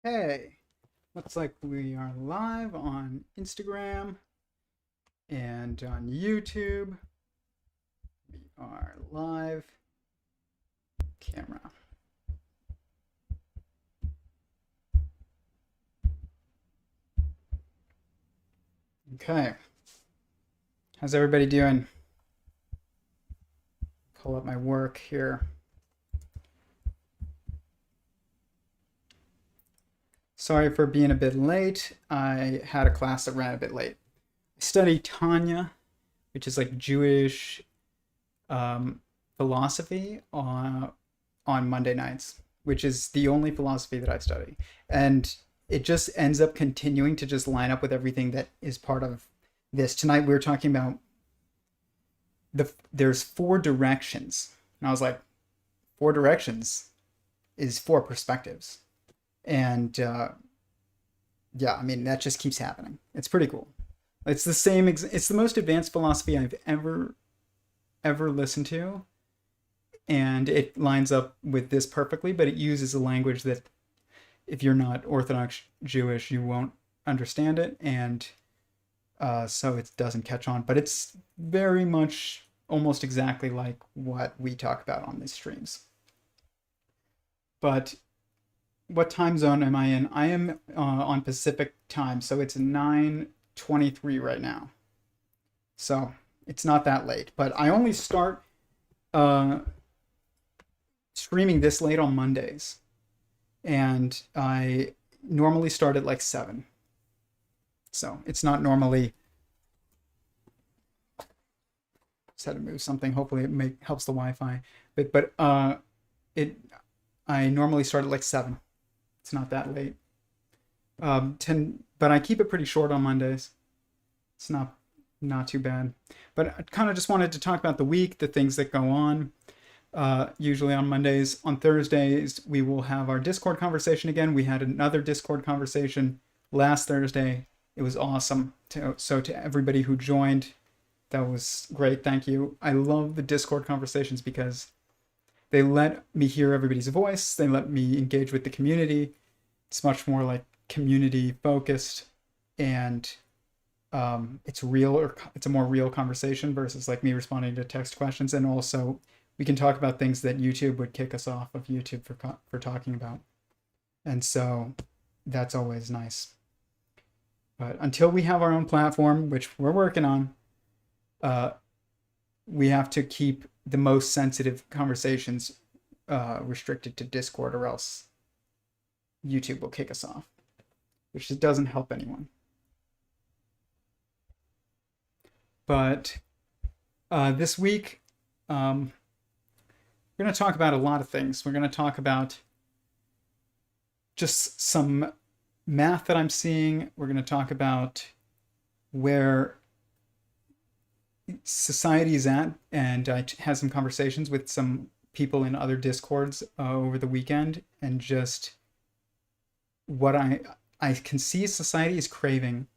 Hey, looks like we are live on Instagram and on YouTube. We are live camera. Okay, how's everybody doing? Pull up my work here. Sorry for being a bit late. I had a class that ran a bit late. I study Tanya, which is like Jewish um, philosophy on Monday nights, which is the only philosophy that I study. And it just ends up continuing to just line up with everything that is part of this. Tonight we were talking about there's four directions. And I was like, four directions is four perspectives. And yeah, I mean, that just keeps happening. It's pretty cool. It's the same, it's the most advanced philosophy I've ever listened to, and it lines up with this perfectly, but it uses a language that if you're not Orthodox Jewish, you won't understand it, and so it doesn't catch on. But it's very much almost exactly like what we talk about on these streams. But what time zone am I in? I am on Pacific time, so it's 9:23 right now. So it's not that late, but I only start uh, streaming this late on Mondays, and I normally start at like 7. So it's not normally. Just had to move something. Hopefully it helps the Wi-Fi. But it I normally start at like 7. It's not that late. 10, but I keep it pretty short on Mondays. It's not too bad. But I kind of just wanted to talk about the week, the things that go on. Usually on Mondays. On Thursdays, we will have our Discord conversation again. We had another Discord conversation last Thursday. It was awesome. So to everybody who joined, that was great. Thank you. I love the Discord conversations because they let me hear everybody's voice. They let me engage with the community. It's much more like community focused, and it's real, or it's a more real conversation versus like me responding to text questions. And also we can talk about things that YouTube would kick us off of YouTube for talking about. And so that's always nice. But until we have our own platform, which we're working on, we have to keep the most sensitive conversations restricted to Discord, or else YouTube will kick us off, which doesn't help anyone. But this week, we're going to talk about a lot of things. We're going to talk about just some math that I'm seeing. We're going to talk about where society is at, and I had some conversations with some people in other discords over the weekend, and just what I can see society is craving.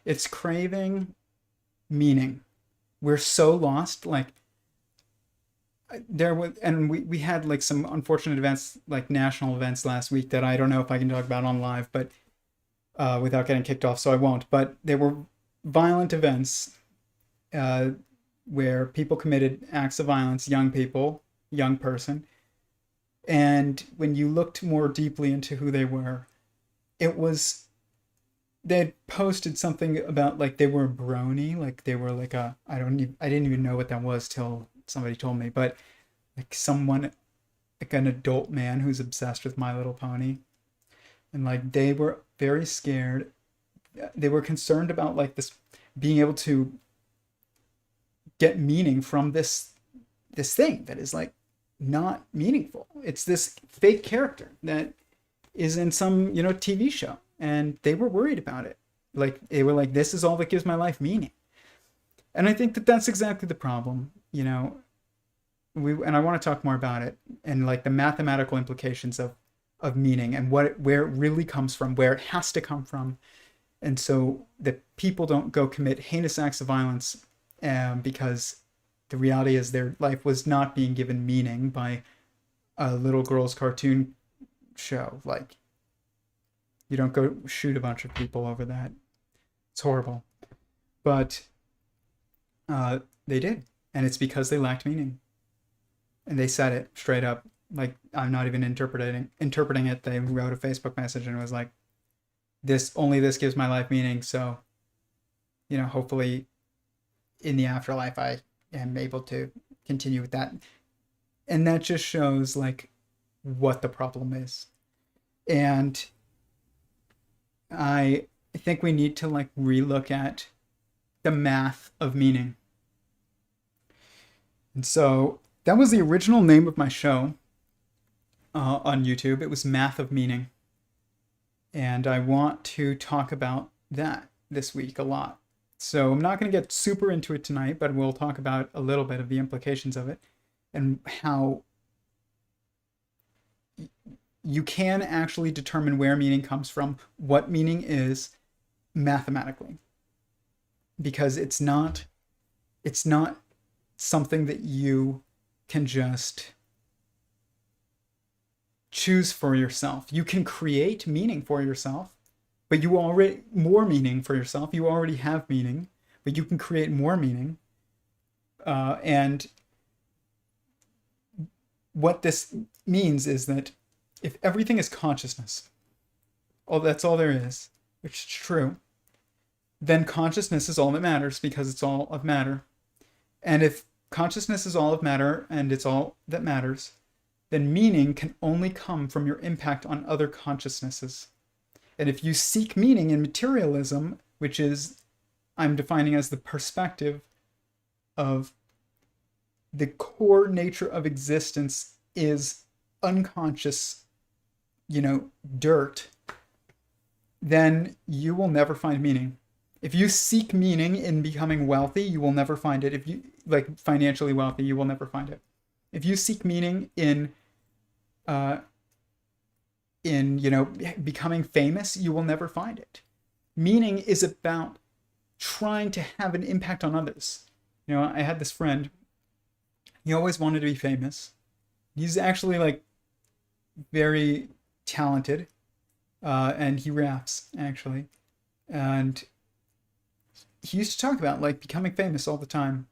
It's craving meaning. We're so lost. Like there was, and we had like some unfortunate events, like national events last week, that I don't know if I can talk about on live, but without getting kicked off, so I won't. But there were violent events uh, where people committed acts of violence, young people, young person. And when you looked more deeply into who they were, it was, they had posted something about like they were a brony, like they were like I didn't even know what that was till somebody told me, but like someone, like an adult man who's obsessed with My Little Pony, and like they were very scared. They were concerned about like this, being able to get meaning from this thing that is like not meaningful. It's this fake character that is in some, TV show, and they were worried about it. Like they were like, this is all that gives my life meaning. And I think that that's exactly the problem. And I want to talk more about it, and like the mathematical implications of meaning, and where it really comes from, where it has to come from. And so that people don't go commit heinous acts of violence, because the reality is their life was not being given meaning by a little girl's cartoon show. Like You don't go shoot a bunch of people over that. It's horrible. But they did. And it's because they lacked meaning. And they said it straight up. Like, I'm not even interpreting it. They wrote a Facebook message and it was like, this gives my life meaning. So, hopefully in the afterlife, I am able to continue with that. And that just shows like what the problem is. And I think we need to like relook at the math of meaning. And so that was the original name of my show on YouTube. It was Math of Meaning. And I want to talk about that this week a lot. So I'm not going to get super into it tonight, but we'll talk about a little bit of the implications of it and how you can actually determine where meaning comes from, what meaning is mathematically. Because it's not something that you can just choose for yourself. You can create meaning for yourself, but you already more meaning for yourself. You already have meaning, but you can create more meaning. And what this means is that if everything is consciousness, that's all there is, which is true, then consciousness is all that matters because it's all of matter. And if consciousness is all of matter and it's all that matters, then meaning can only come from your impact on other consciousnesses. And if you seek meaning in materialism, which is, I'm defining as the perspective of the core nature of existence is unconscious, dirt, then you will never find meaning. If you seek meaning in becoming wealthy, you will never find it. If you like financially wealthy, you will never find it. If you seek meaning in becoming famous, you will never find it. Meaning is about trying to have an impact on others. I had this friend. He always wanted to be famous. He's actually like very talented, and he raps actually, and he used to talk about like becoming famous all the time.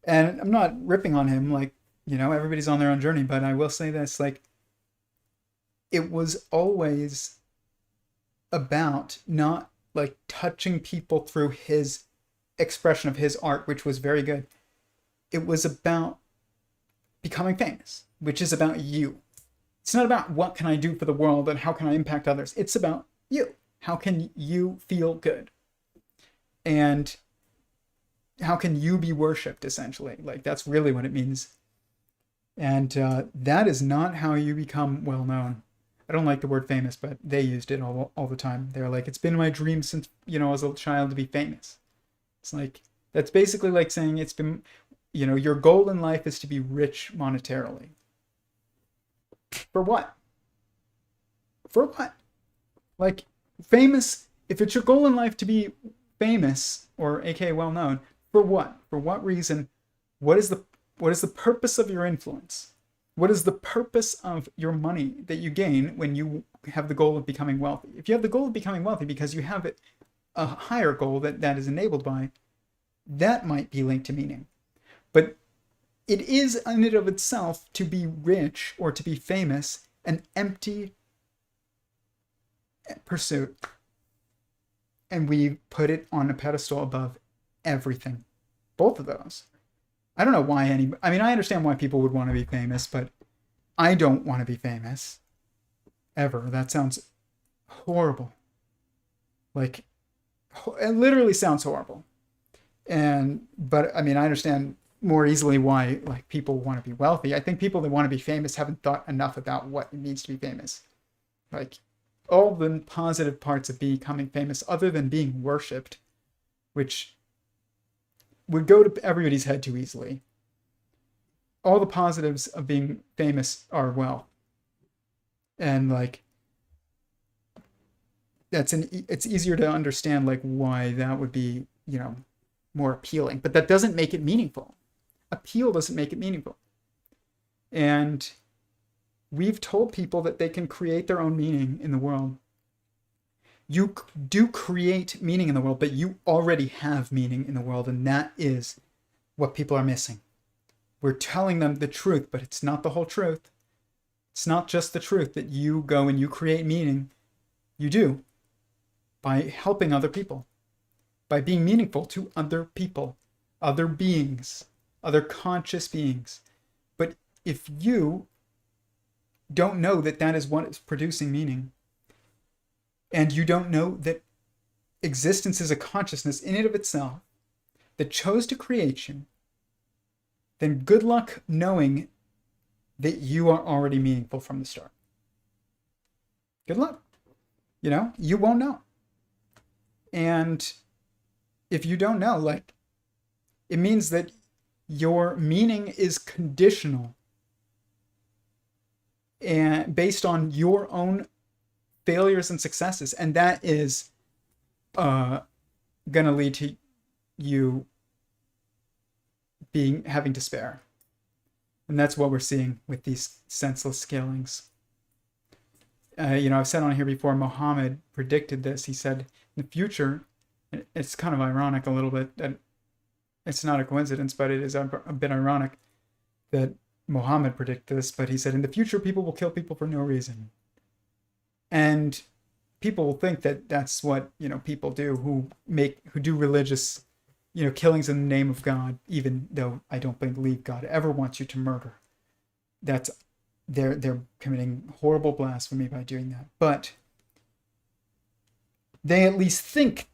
And I'm not ripping on him, like, everybody's on their own journey, but I will say this, like, it was always about not like touching people through his expression of his art, which was very good. It was about becoming famous, which is about you. It's not about what can I do for the world and how can I impact others. It's about you. How can you feel good? And how can you be worshipped, essentially? Like, that's really what it means. And that is not how you become well known. I don't like the word famous, but they used it all the time. They're like, it's been my dream since, as a child to be famous. It's like, that's basically like saying it's been, your goal in life is to be rich monetarily. For what? For what? Like, famous, if it's your goal in life to be famous, or aka well known, for what? For what reason? What is the purpose of your influence? What is the purpose of your money that you gain when you have the goal of becoming wealthy? If you have the goal of becoming wealthy because you have a higher goal that is enabled by, that might be linked to meaning. But it is in and of itself, to be rich or to be famous, an empty pursuit. And we put it on a pedestal above everything. Both of those. I don't know why I understand why people would want to be famous, but I don't want to be famous. Ever. That sounds horrible. Like, it literally sounds horrible. But I understand more easily why like people want to be wealthy. I think people that want to be famous haven't thought enough about what it means to be famous. Like, all the positive parts of becoming famous, other than being worshipped, which would go to everybody's head too easily. All the positives of being famous are wealth. And like, it's easier to understand like why that would be, more appealing, but that doesn't make it meaningful. Appeal doesn't make it meaningful. And we've told people that they can create their own meaning in the world. You do create meaning in the world, but you already have meaning in the world, and that is what people are missing. We're telling them the truth, but it's not the whole truth. It's not just the truth that you go and you create meaning. You do by helping other people, by being meaningful to other people, other beings, other conscious beings. But if you don't know that that is what is producing meaning, and you don't know that existence is a consciousness in and of itself that chose to create you, then good luck knowing that you are already meaningful from the start. Good luck. You won't know. And if you don't know, like, it means that your meaning is conditional and based on your own failures and successes, and that is gonna lead to you having despair. And that's what we're seeing with these senseless killings. I've said on here before, Muhammad predicted this. He said in the future, it's kind of ironic a little bit, that it's not a coincidence, but it is a bit ironic that Muhammad predicted this, but he said in the future people will kill people for no reason. And people will think that that's what, people do who do religious, killings in the name of God, even though I don't believe God ever wants you to murder. They're committing horrible blasphemy by doing that. But they at least think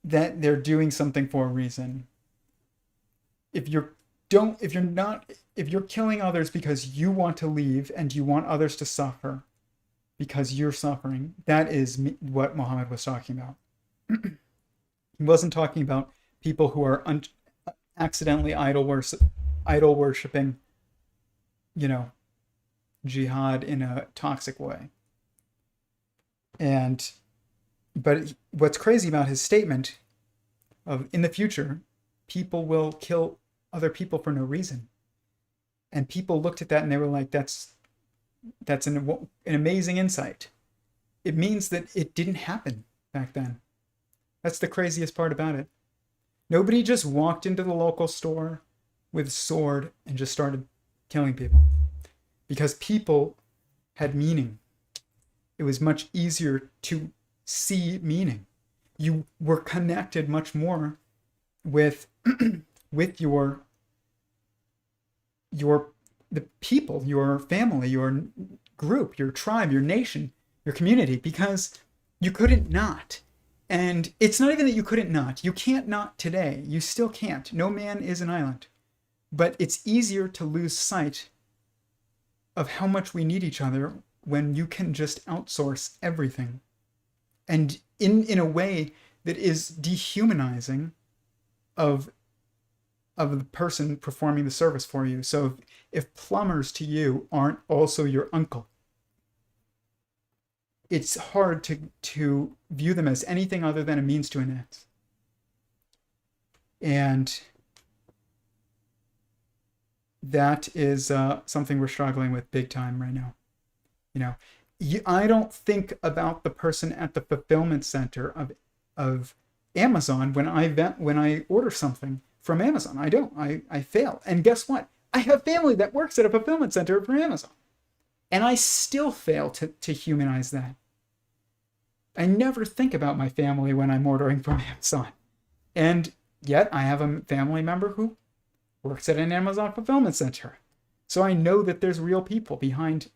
that they're doing something for a reason. If you're killing others because you want to leave and you want others to suffer because you're suffering, that is what Muhammad was talking about. He wasn't talking about people who are accidentally idol worshiping, jihad in a toxic way. But what's crazy about his statement of in the future, people will kill other people for no reason. And people looked at that and they were like, that's an amazing insight. It means that it didn't happen back then. That's the craziest part about it. Nobody just walked into the local store with a sword and just started killing people. Because people had meaning. It was much easier to see meaning. You were connected much more with the people, your family, your group, your tribe, your nation, your community, because you couldn't not. And it's not even that you couldn't not. You can't not today. You still can't. No man is an island. But it's easier to lose sight of how much we need each other when you can just outsource everything. And in a way that is dehumanizing of the person performing the service for you. So if plumbers to you aren't also your uncle, it's hard to view them as anything other than a means to an end. And that is something we're struggling with big time right now. I don't think about the person at the fulfillment center of Amazon when I order something from Amazon. I don't. I fail. And guess what? I have family that works at a fulfillment center for Amazon. And I still fail to humanize that. I never think about my family when I'm ordering from Amazon. And yet I have a family member who works at an Amazon fulfillment center. So I know that there's real people behind,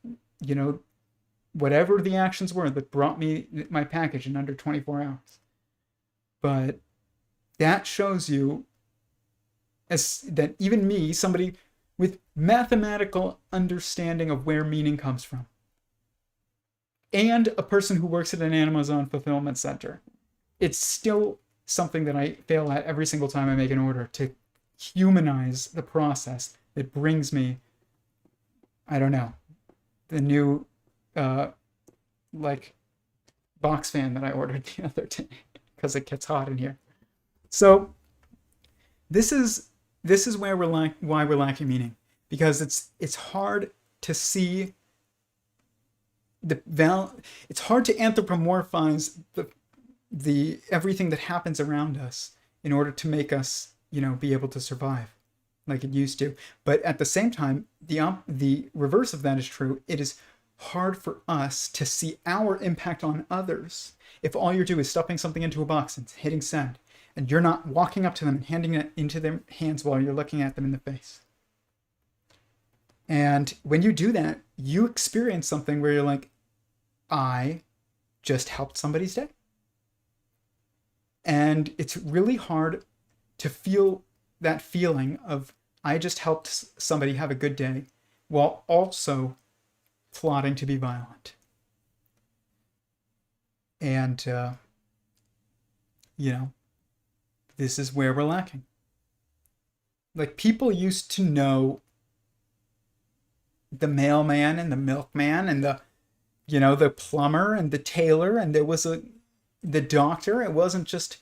whatever the actions were that brought me my package in under 24 hours. But that shows you that even me, somebody with mathematical understanding of where meaning comes from, and a person who works at an Amazon fulfillment center, it's still something that I fail at every single time I make an order, to humanize the process that brings me, I don't know, the new box fan that I ordered the other day because it gets hot in here. So this is why we're lacking meaning, because it's hard to see it's hard to anthropomorphize the everything that happens around us in order to make us, be able to survive like it used to. But at the same time, the reverse of that is true. It is hard for us to see our impact on others if all you're doing is stuffing something into a box and hitting send, and you're not walking up to them and handing it into their hands while you're looking at them in the face. And when you do that, you experience something where you're like, I just helped somebody's day. And it's really hard to feel that feeling of, I just helped somebody have a good day, while also plotting to be violent. And, this is where we're lacking. Like, people used to know the mailman and the milkman and the plumber and the tailor, and there was the doctor. It wasn't just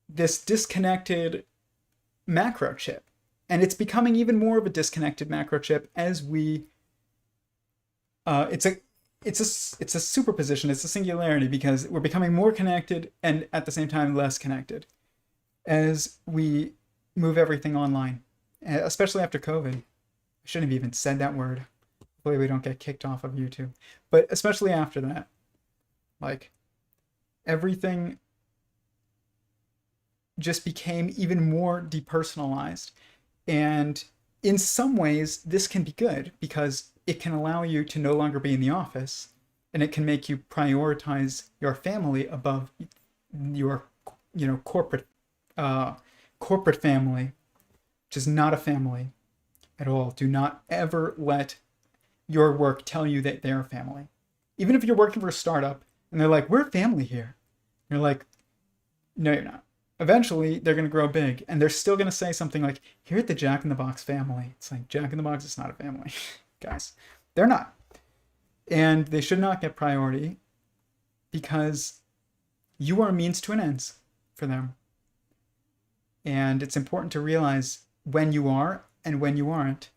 this disconnected macro chip. And it's becoming even more of a disconnected macro chip as we it's a superposition, it's a singularity, because we're becoming more connected and at the same time less connected as we move everything online, especially after COVID. I shouldn't have even said that word. Hopefully we don't get kicked off of YouTube. But especially after that, like, everything just became even more depersonalized. And in some ways, this can be good because it can allow you to no longer be in the office, and it can make you prioritize your family above your, corporate family, which is not a family at all. Do not ever let your work tell you that they're a family. Even if you're working for a startup and they're like, we're a family here. You're like, no, you're not. Eventually, they're going to grow big, and they're still going to say something like, here at the Jack in the Box family. It's like, Jack in the Box is not a family. Guys, they're not. And they should not get priority because you are a means to an end for them. And it's important to realize when you are and when you aren't,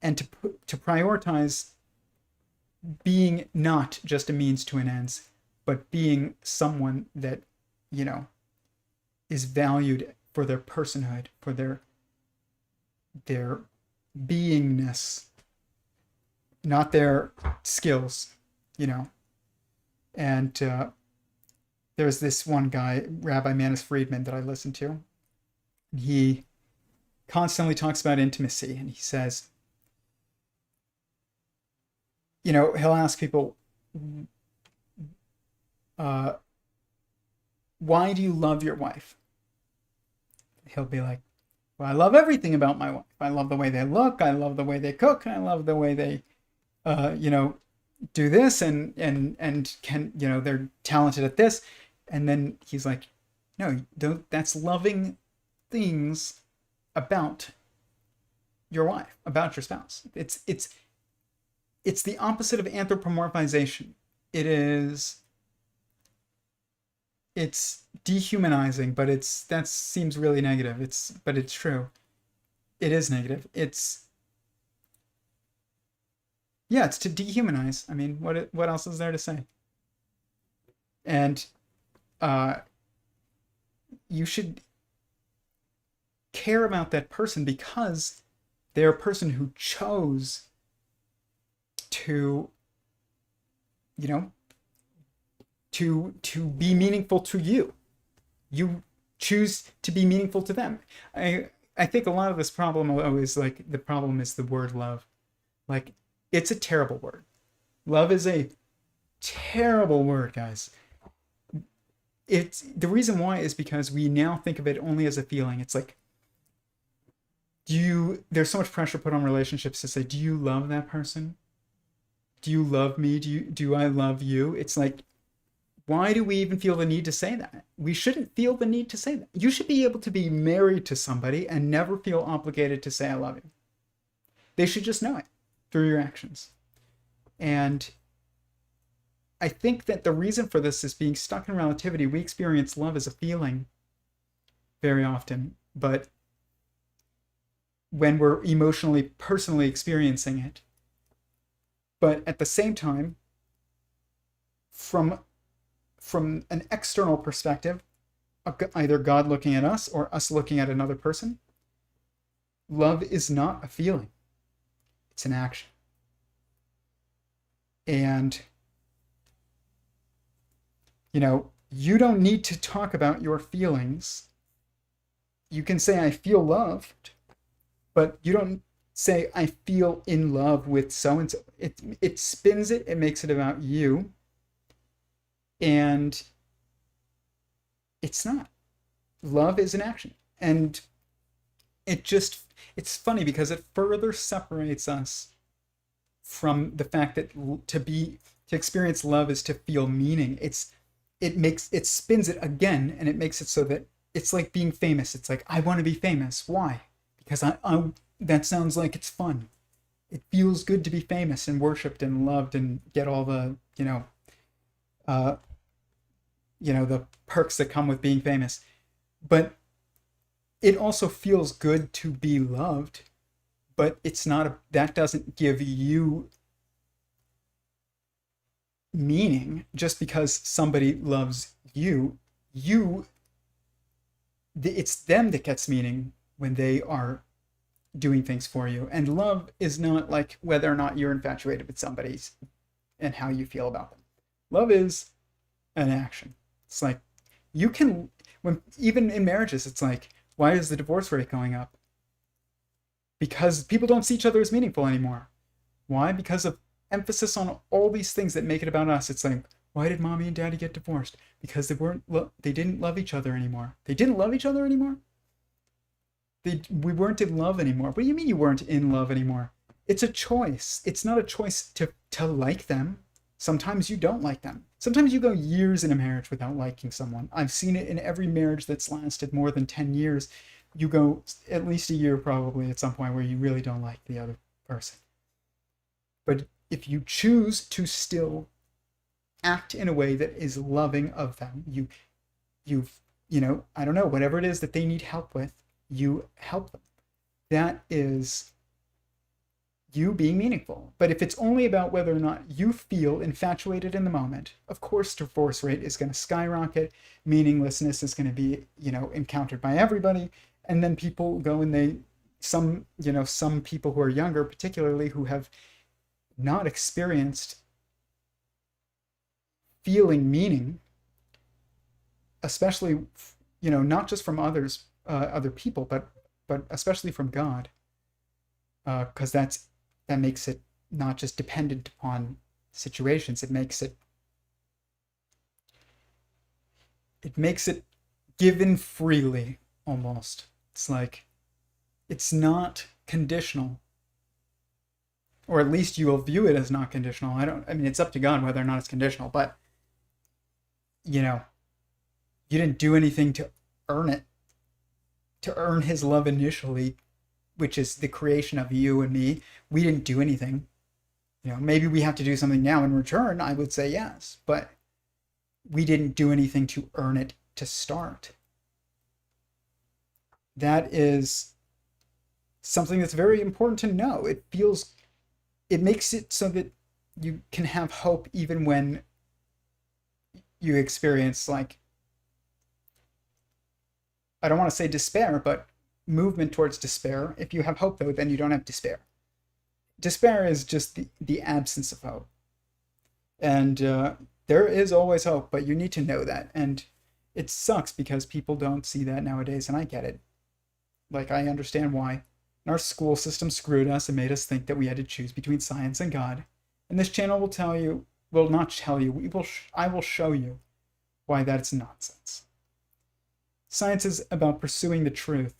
and to prioritize being not just a means to an end, but being someone that, is valued for their personhood, for their beingness, not their skills, And there's this one guy, Rabbi Manis Friedman, that I listen to. He constantly talks about intimacy, and he says, he'll ask people, why do you love your wife? He'll be like, well, I love everything about my wife. I love the way they look. I love the way they cook. I love the way they, do this and can, they're talented at this. And then he's like, no, that's loving things about your wife, about your spouse. It's the opposite of anthropomorphization. It's dehumanizing, but that seems really negative. But it's true. It is negative. It's to dehumanize. I mean, what else is there to say? And you should care about that person because they're a person who chose to, to be meaningful to you. You choose to be meaningful to them. I think a lot of this problem is like, the problem is the word love. Like, it's a terrible word. Love is a terrible word, guys. It's the reason why is because we now think of it only as a feeling. It's like, there's so much pressure put on relationships to say, do you love that person? Do you love me? Do I love you? It's like, why do we even feel the need to say that? We shouldn't feel the need to say that. You should be able to be married to somebody and never feel obligated to say I love you. They should just know it through your actions. And I think that the reason for this is being stuck in relativity. We experience love as a feeling very often, but when we're emotionally, personally experiencing it, But at the same time, from an external perspective, either God looking at us or us looking at another person, love is not a feeling, it's an action. And, you don't need to talk about your feelings. You can say, I feel loved, but you don't say, I feel in love with so and so. It spins it, it makes it about you. And it's not. Love is an action. And it's funny because it further separates us from the fact that to experience love is to feel meaning. It spins it again, and it makes it so that it's like being famous. It's like, I want to be famous. Why? Because I that sounds like it's fun. It feels good to be famous and worshipped and loved and get all the the perks that come with being famous. But it also feels good to be loved, but that doesn't give you meaning. Just because somebody loves you, it's them that gets meaning when they are doing things for you. And love is not like whether or not you're infatuated with somebody and how you feel about them. Love is an action. It's like even in marriages, it's like, why is the divorce rate going up? Because people don't see each other as meaningful anymore. Why? Because of emphasis on all these things that make it about us. It's like, why did mommy and daddy get divorced? Because they didn't love each other anymore. They didn't love each other anymore? We weren't in love anymore. What do you mean you weren't in love anymore? It's a choice. It's not a choice to like them. Sometimes you don't like them. Sometimes you go years in a marriage without liking someone. I've seen it in every marriage that's lasted more than 10 years. You go at least a year probably at some point where you really don't like the other person. But if you choose to still act in a way that is loving of them, I don't know, whatever it is that they need help with, you help them. That is you being meaningful. But if it's only about whether or not you feel infatuated in the moment, of course divorce rate is going to skyrocket. Meaninglessness is going to be, encountered by everybody. And then people go and some people who are younger, particularly, who have not experienced feeling meaning, especially, not just from other people, but especially from God, because that makes it not just dependent upon situations. It makes it given freely, almost. It's like, it's not conditional, or at least you will view it as not conditional. It's up to God whether or not it's conditional, but you didn't do anything to earn it, to earn his love initially, which is the creation of you and me. We didn't do anything. Maybe we have to do something now in return. I would say yes, but we didn't do anything to earn it to start. That is something that's very important to know. It makes it so that you can have hope even when you experience, like, I don't want to say despair, but movement towards despair. If you have hope, though, then you don't have despair. Despair is just the absence of hope. And there is always hope, but you need to know that. And it sucks because people don't see that nowadays, and I get it. Like, I understand why. And our school system screwed us and made us think that we had to choose between science and God. And this channel will tell you, will not tell you, I will show you why that's nonsense. Science is about pursuing the truth.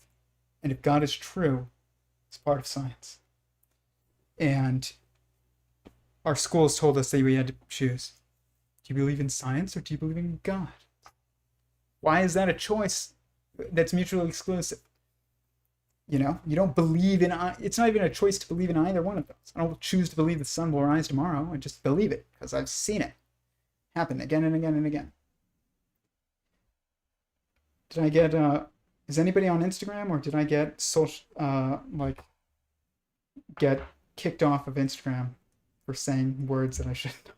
And if God is true, it's part of science. And our schools told us that we had to choose. Do you believe in science or do you believe in God? Why is that a choice that's mutually exclusive? You don't believe in, it's not even a choice to believe in either one of those. I don't choose to believe the sun will rise tomorrow. I just believe it because I've seen it happen again and again and again. Did I get, is anybody on Instagram, or did I get get kicked off of Instagram? for saying words that I shouldn't,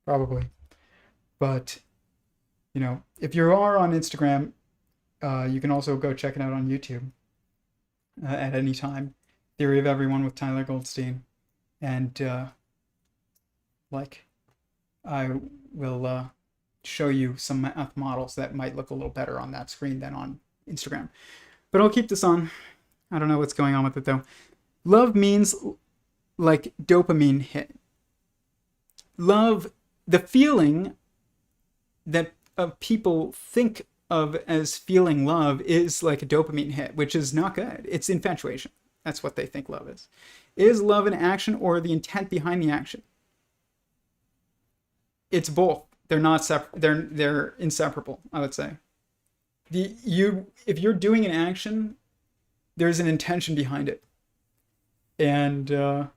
probably. But, you know, if you are on Instagram, you can also go check it out on YouTube at any time. Theory of Everyone with Tyler Goldstein. And, like, I will show you some math models that might look a little better on that screen than on Instagram. But I'll keep this on. I don't know what's going on with it, though. Love means like dopamine hit. Love, the feeling that people think of as feeling love is like a dopamine hit, which is not good. It's infatuation. That's what they think love is. Is love an action or the intent behind the action? It's both. They're not separate. They're inseparable, I would say. If you're doing an action, there's an intention behind it. And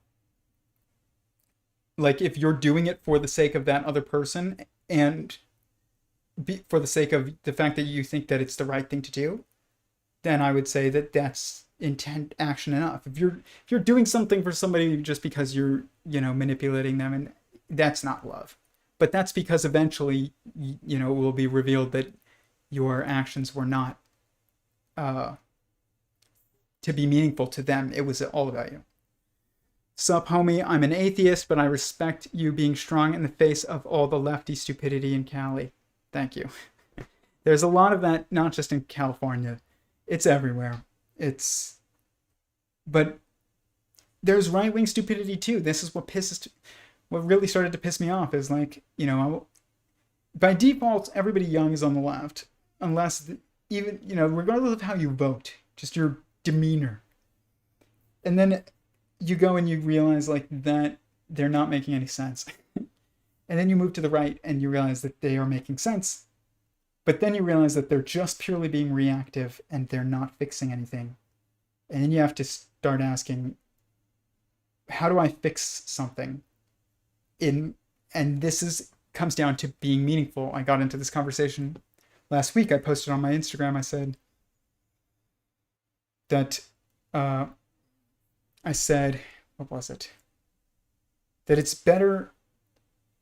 like if you're doing it for the sake of that other person and for the sake of the fact that you think that it's the right thing to do, then I would say that that's intent action enough. If you're doing something for somebody just because you're, you know, manipulating them, and that's not love. But that's because eventually, you know, it will be revealed that your actions were not to be meaningful to them. It was all about you. Sup, homie, I'm an atheist, but I respect you being strong in the face of all the lefty stupidity in Cali. Thank you. There's a lot of that, not just in California. It's everywhere. But there's right-wing stupidity too. This is what really started to piss me off is, like, you know, by default, everybody young is on the left, unless even, you know, regardless of how you vote, just your demeanor. And then you go and you realize like that they're not making any sense. And then you move to the right and you realize that they are making sense. But then you realize that they're just purely being reactive and they're not fixing anything. And then you have to start asking, how do I fix something? And this comes down to being meaningful. I got into this conversation last week. I posted on my Instagram. I said that what was it? That it's better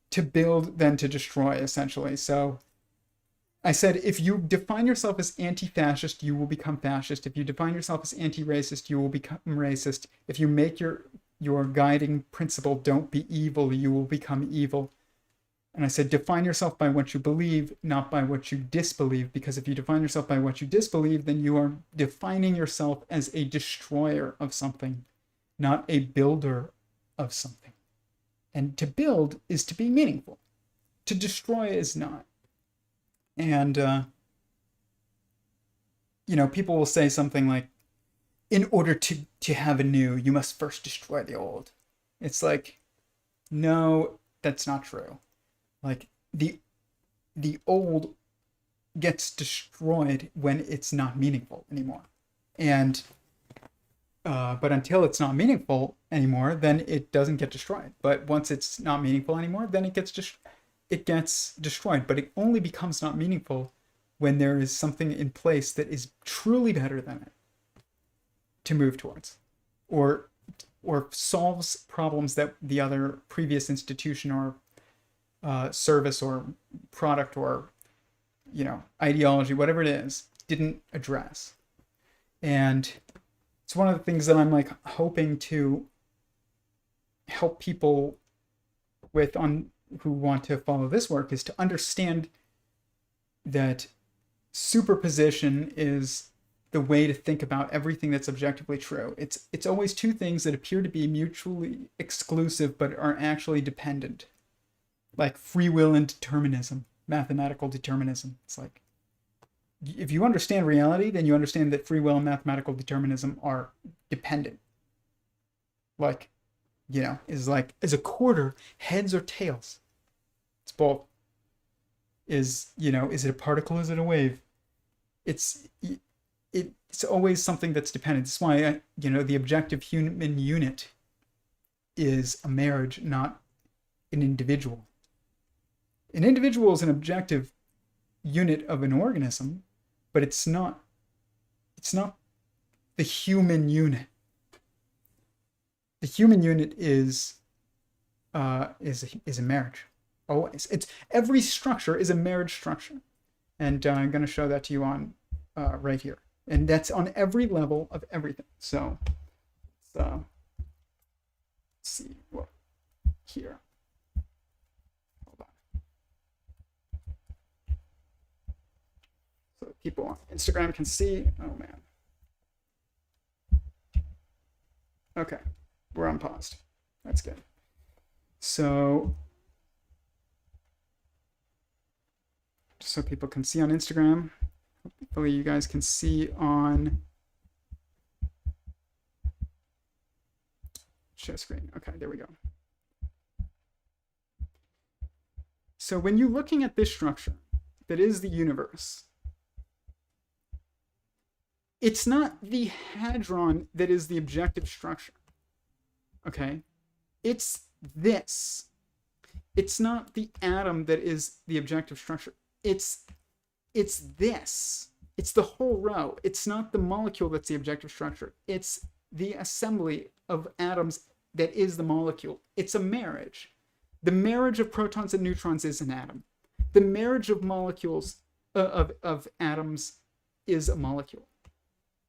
to build than to destroy, essentially. So I said, if you define yourself as anti-fascist, you will become fascist. If you define yourself as anti-racist, you will become racist. If you make your guiding principle, don't be evil, you will become evil. And I said, define yourself by what you believe, not by what you disbelieve, because if you define yourself by what you disbelieve, then you are defining yourself as a destroyer of something, not a builder of something. And to build is to be meaningful. To destroy is not. And, you know, people will say something like, in order to have a new, you must first destroy the old. It's like, no, that's not true. Like, the old gets destroyed when it's not meaningful anymore. And, but until it's not meaningful anymore, then it doesn't get destroyed. But once it's not meaningful anymore, then it gets destroyed. But it only becomes not meaningful when there is something in place that is truly better than it to move towards, or solves problems that the other previous institution or service or product or, you know, ideology, whatever it is, didn't address. And it's one of the things that I'm like hoping to help people with who want to follow this work, is to understand that superposition is the way to think about everything that's objectively true. It's always two things that appear to be mutually exclusive but are actually dependent. Like free will and determinism, mathematical determinism. It's like, if you understand reality, then you understand that free will and mathematical determinism are dependent. Like, you know, is a quarter heads or tails? It's both. Is it a particle? Is it a wave? It's always something that's dependent. That's why, the objective human unit is a marriage, not an individual. An individual is an objective unit of an organism, but it's not the human unit. The human unit is is a marriage. Always. It's every structure is a marriage structure. And I'm going to show that to you on right here. And that's on every level of everything. So let's see what here. Hold on. So people on Instagram can see. Oh man. Okay, we're unpaused. That's good. So just so people can see on Instagram. Hopefully you guys can see on share screen. Okay, there we go. So when you're looking at this structure that is the universe, it's not the hadron that is the objective structure. Okay? It's this. It's not the atom that is the objective structure. It's this. It's the whole row. It's not the molecule that's the objective structure. It's the assembly of atoms that is the molecule. It's a marriage. The marriage of protons and neutrons is an atom. The marriage of molecules, of atoms, is a molecule.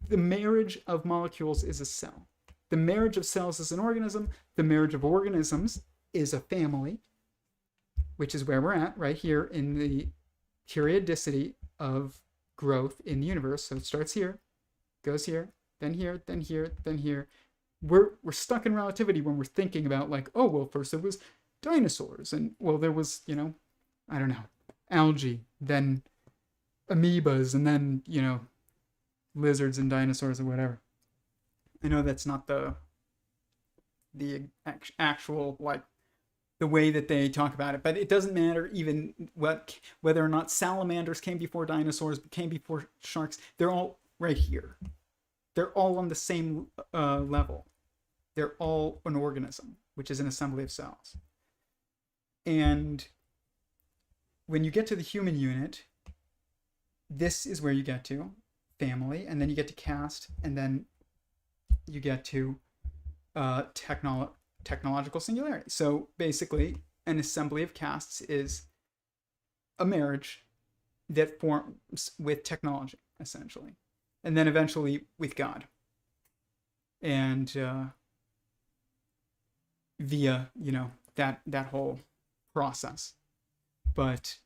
The marriage of molecules is a cell. The marriage of cells is an organism. The marriage of organisms is a family, which is where we're at right here in the periodicity of growth in the universe. So it starts here, goes here, then here, then here, then here. We're stuck in relativity when we're thinking about like, oh, well, first it was dinosaurs, and well, there was, you know, I don't know, algae, then amoebas, and then, you know, lizards and dinosaurs or whatever. I know that's not the actual, like, the way that they talk about it, but it doesn't matter even whether or not salamanders came before dinosaurs, came before sharks. They're all right here. They're all on the same level. They're all an organism, which is an assembly of cells. And when you get to the human unit, this is where you get to family, and then you get to caste, and then you get to technological singularity. So basically, an assembly of castes is a marriage that forms with technology, essentially, and then eventually with God. And via, you know, that whole process. But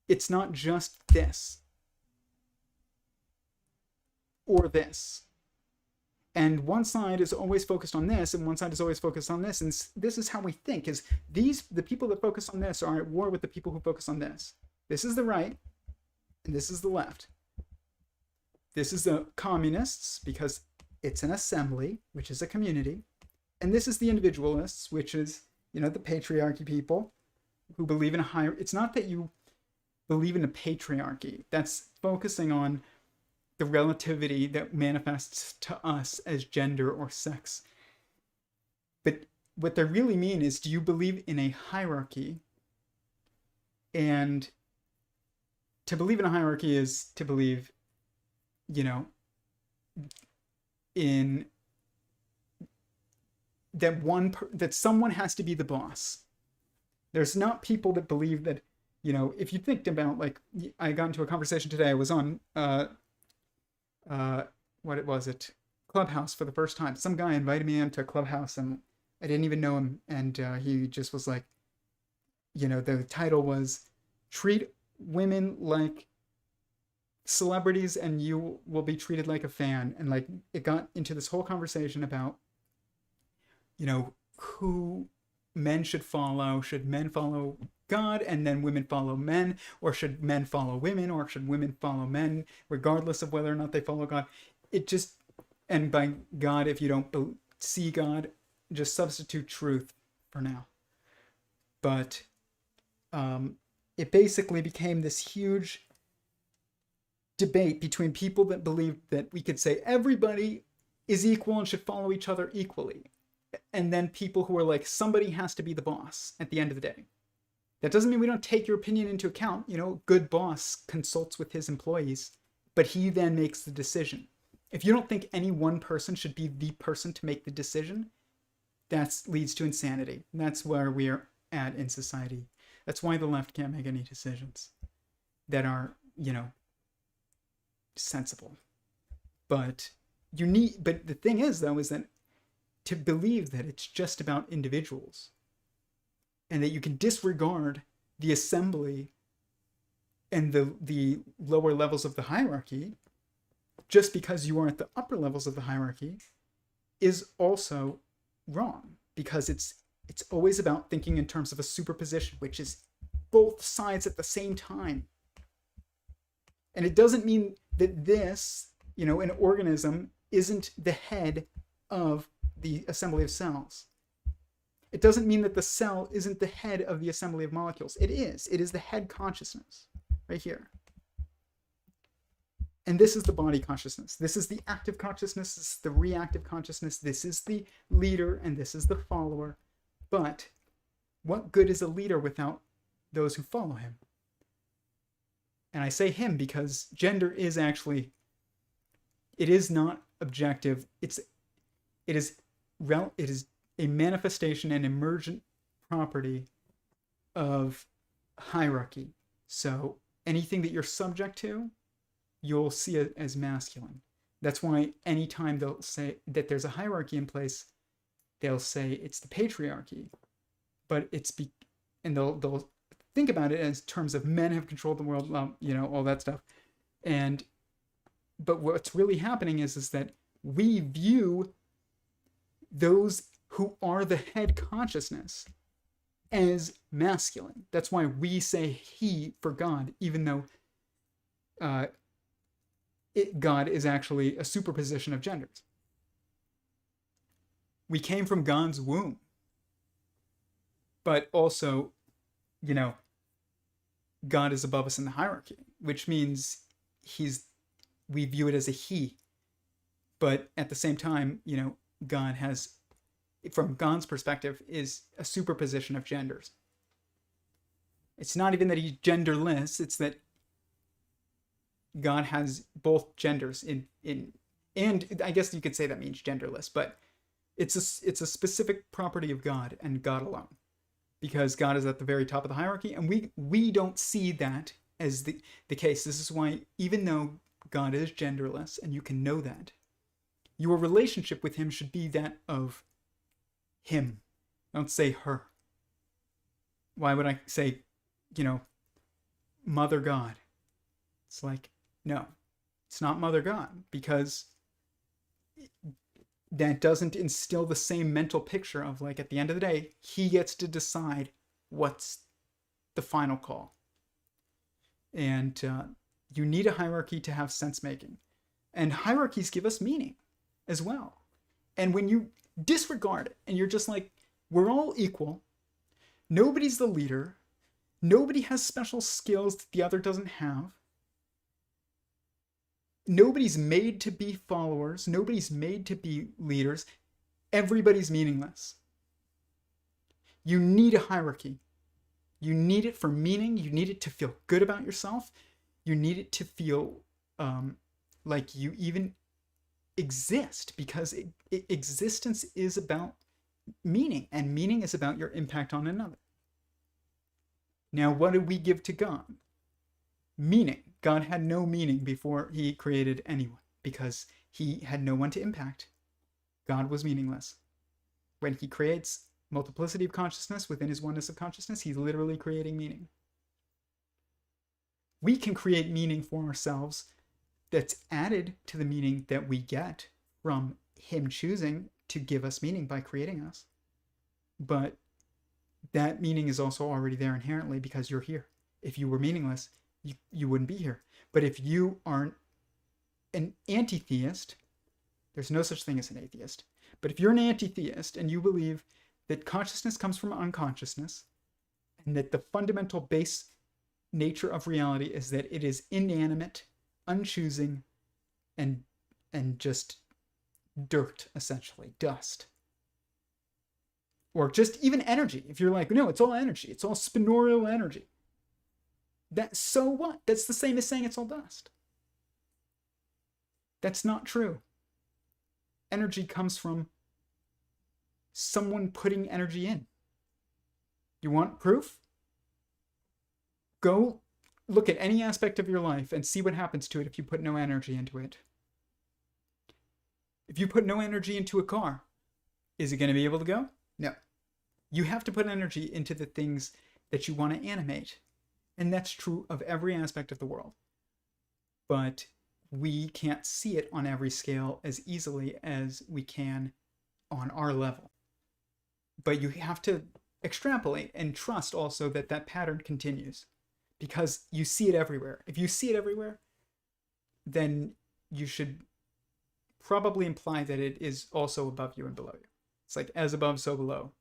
it's not just this or this. And one side is always focused on this, and one side is always focused on this. And this is how we think, is the people that focus on this are at war with the people who focus on this. This is the right, and this is the left. This is the communists, because it's an assembly, which is a community. And this is the individualists, which is, you know, the patriarchy people who believe in a higher... It's not that you believe in a patriarchy. That's focusing on the relativity that manifests to us as gender or sex. But what they really mean is, do you believe in a hierarchy? And to believe in a hierarchy is to believe, you know, in that someone has to be the boss. There's not people that believe that, you know, if you think about, like, I got into a conversation today, I was on what was it, Clubhouse for the first time. Some guy invited me into Clubhouse, and I didn't even know him, and he just was like, you know, the title was "Treat Women Like Celebrities and You Will Be Treated Like a Fan." And like, it got into this whole conversation about, you know, who men should follow. Should men follow God and then women follow men, or should men follow women, or should women follow men regardless of whether or not they follow God? It just, and by God, if you don't see God, just substitute truth for now. But it basically became this huge debate between people that believed that we could say everybody is equal and should follow each other equally, and then people who are like, somebody has to be the boss at the end of the day. That doesn't mean we don't take your opinion into account. You know, good boss consults with his employees, but he then makes the decision. If you don't think any one person should be the person to make the decision, that leads to insanity. And that's where we are at in society. That's why the left can't make any decisions that are, sensible. But but the thing is, though, is that to believe that it's just about individuals and that you can disregard the assembly and the lower levels of the hierarchy just because you are at the upper levels of the hierarchy is also wrong, because it's always about thinking in terms of a superposition, which is both sides at the same time. And it doesn't mean that this, an organism isn't the head of the assembly of cells. It doesn't mean that the cell isn't the head of the assembly of molecules. It is. It is the head consciousness right here. And this is the body consciousness. This is the active consciousness. This is the reactive consciousness. This is the leader, and this is the follower. But what good is a leader without those who follow him? And I say him because gender is actually, it is not objective. It is a manifestation and emergent property of hierarchy. So anything that you're subject to, you'll see it as masculine. That's why anytime they'll say that there's a hierarchy in place, they'll say it's the patriarchy. But and they'll think about it as terms of men have controlled the world, all that stuff. But what's really happening is that we view those who are the head consciousness as masculine. That's why we say he for God, even though God is actually a superposition of genders. We came from God's womb. But also, God is above us in the hierarchy, which means we view it as a he. But at the same time, God has, from God's perspective, is a superposition of genders. It's not even that he's genderless, it's that God has both genders and I guess you could say that means genderless, but it's a specific property of God and God alone, because God is at the very top of the hierarchy, and we don't see that as the case. This is why, even though God is genderless and you can know that, your relationship with him should be that of him. Don't say her. Why would I say, Mother God? It's like, no, it's not Mother God, because that doesn't instill the same mental picture of, like, at the end of the day, he gets to decide what's the final call. And you need a hierarchy to have sense making. And hierarchies give us meaning as well. And when you disregard it and you're just like, we're all equal, nobody's the leader, nobody has special skills that the other doesn't have, nobody's made to be followers, nobody's made to be leaders, everybody's meaningless. You need a hierarchy. You need it for meaning. You need it to feel good about yourself. You need it to feel like you even exist, because existence is about meaning, and meaning is about your impact on another. Now, what do we give to God? Meaning. God had no meaning before he created anyone, because he had no one to impact. God was meaningless. When he creates multiplicity of consciousness within his oneness of consciousness, he's literally creating meaning. We can create meaning for ourselves that's added to the meaning that we get from him choosing to give us meaning by creating us. But that meaning is also already there inherently, because you're here. If you were meaningless, you wouldn't be here. But if you are an anti-theist, there's no such thing as an atheist. But if you're an anti-theist and you believe that consciousness comes from unconsciousness, and that the fundamental base nature of reality is that it is inanimate, unchoosing, and just dirt, essentially, dust. Or just even energy. If you're like, no, it's all energy, it's all spinorial energy. So what? That's the same as saying it's all dust. That's not true. Energy comes from someone putting energy in. You want proof? Go look at any aspect of your life and see what happens to it if you put no energy into it. If you put no energy into a car, is it going to be able to go? No. You have to put energy into the things that you want to animate. And that's true of every aspect of the world. But we can't see it on every scale as easily as we can on our level. But you have to extrapolate and trust also that that pattern continues, because you see it everywhere. If you see it everywhere, then you should probably imply that it is also above you and below you. It's like as above, so below.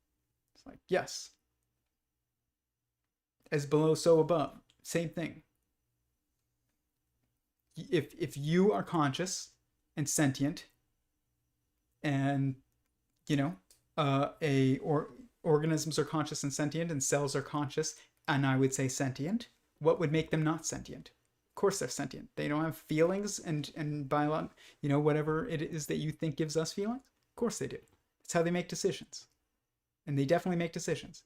It's like, yes. As below, so above. Same thing. If you are conscious and sentient, and organisms are conscious and sentient, and cells are conscious, and I would say sentient, what would make them not sentient? Of course they're sentient. They don't have feelings and whatever it is that you think gives us feelings. Of course they do. It's how they make decisions. And they definitely make decisions.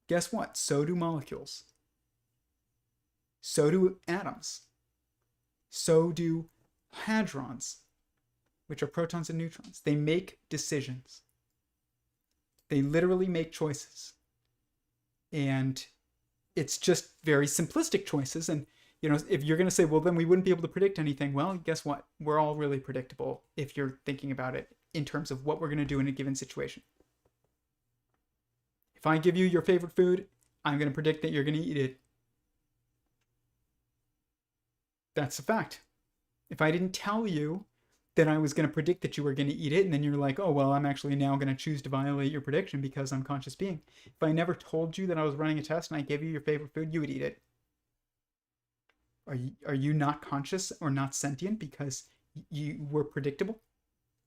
Guess what? So do molecules. So do atoms. So do hadrons, which are protons and neutrons. They make decisions. They literally make choices. And it's just very simplistic choices. And, if you're going to say, well, then we wouldn't be able to predict anything. Well, guess what? We're all really predictable if you're thinking about it in terms of what we're going to do in a given situation. If I give you your favorite food, I'm going to predict that you're going to eat it. That's a fact. If I didn't tell you that I was going to predict that you were going to eat it, and then you're like, oh, well, I'm actually now going to choose to violate your prediction because I'm a conscious being. If I never told you that I was running a test and I gave you your favorite food, you would eat it. Are you not conscious or not sentient because you were predictable?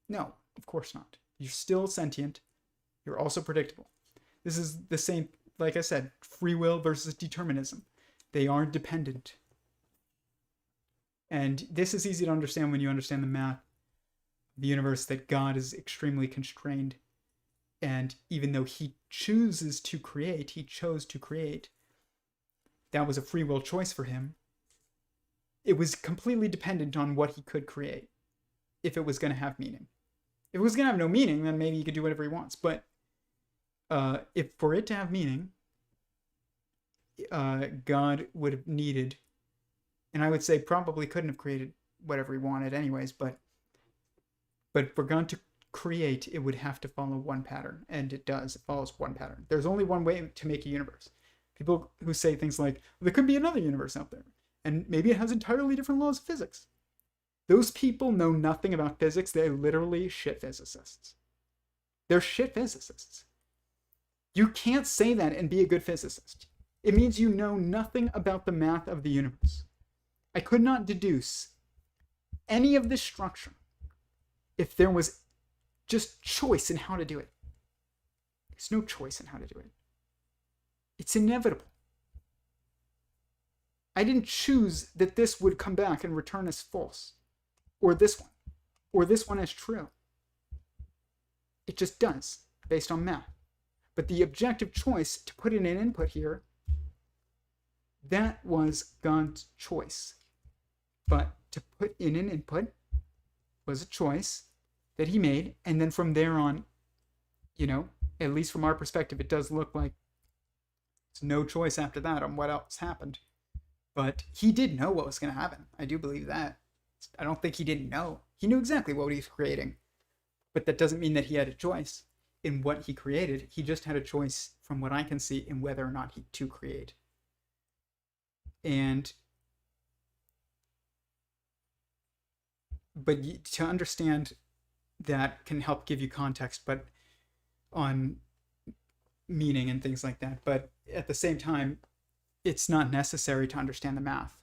No, of course not. You're still sentient. You're also predictable. This is the same, like I said, free will versus determinism. They are dependent. And this is easy to understand when you understand the math of the universe, that God is extremely constrained. And even though he chose to create, that was a free will choice for him. It was completely dependent on what he could create, if it was going to have meaning. If it was going to have no meaning, then maybe he could do whatever he wants. But if for it to have meaning, God would have needed, and I would say probably couldn't have created whatever he wanted anyways, but for God to create, it would have to follow one pattern, and it does. It follows one pattern. There's only one way to make a universe. People who say things like, well, there could be another universe out there, and maybe it has entirely different laws of physics. Those people know nothing about physics. They're literally shit physicists. They're shit physicists. You can't say that and be a good physicist. It means you know nothing about the math of the universe. I could not deduce any of this structure if there was just choice in how to do it. There's no choice in how to do it. It's inevitable. I didn't choose that this would come back and return as false, or this one as true. It just does, based on math. But the objective choice to put in an input here, that was God's choice. But to put in an input was a choice that he made, and then from there on, at least from our perspective, it does look like there's no choice after that on what else happened. But he did know what was going to happen. I do believe that. I don't think he didn't know. He knew exactly what he was creating. But that doesn't mean that he had a choice in what he created. He just had a choice, from what I can see, in whether or not to create. But to understand that can help give you context, but on meaning and things like that. But at the same time, it's not necessary to understand the math.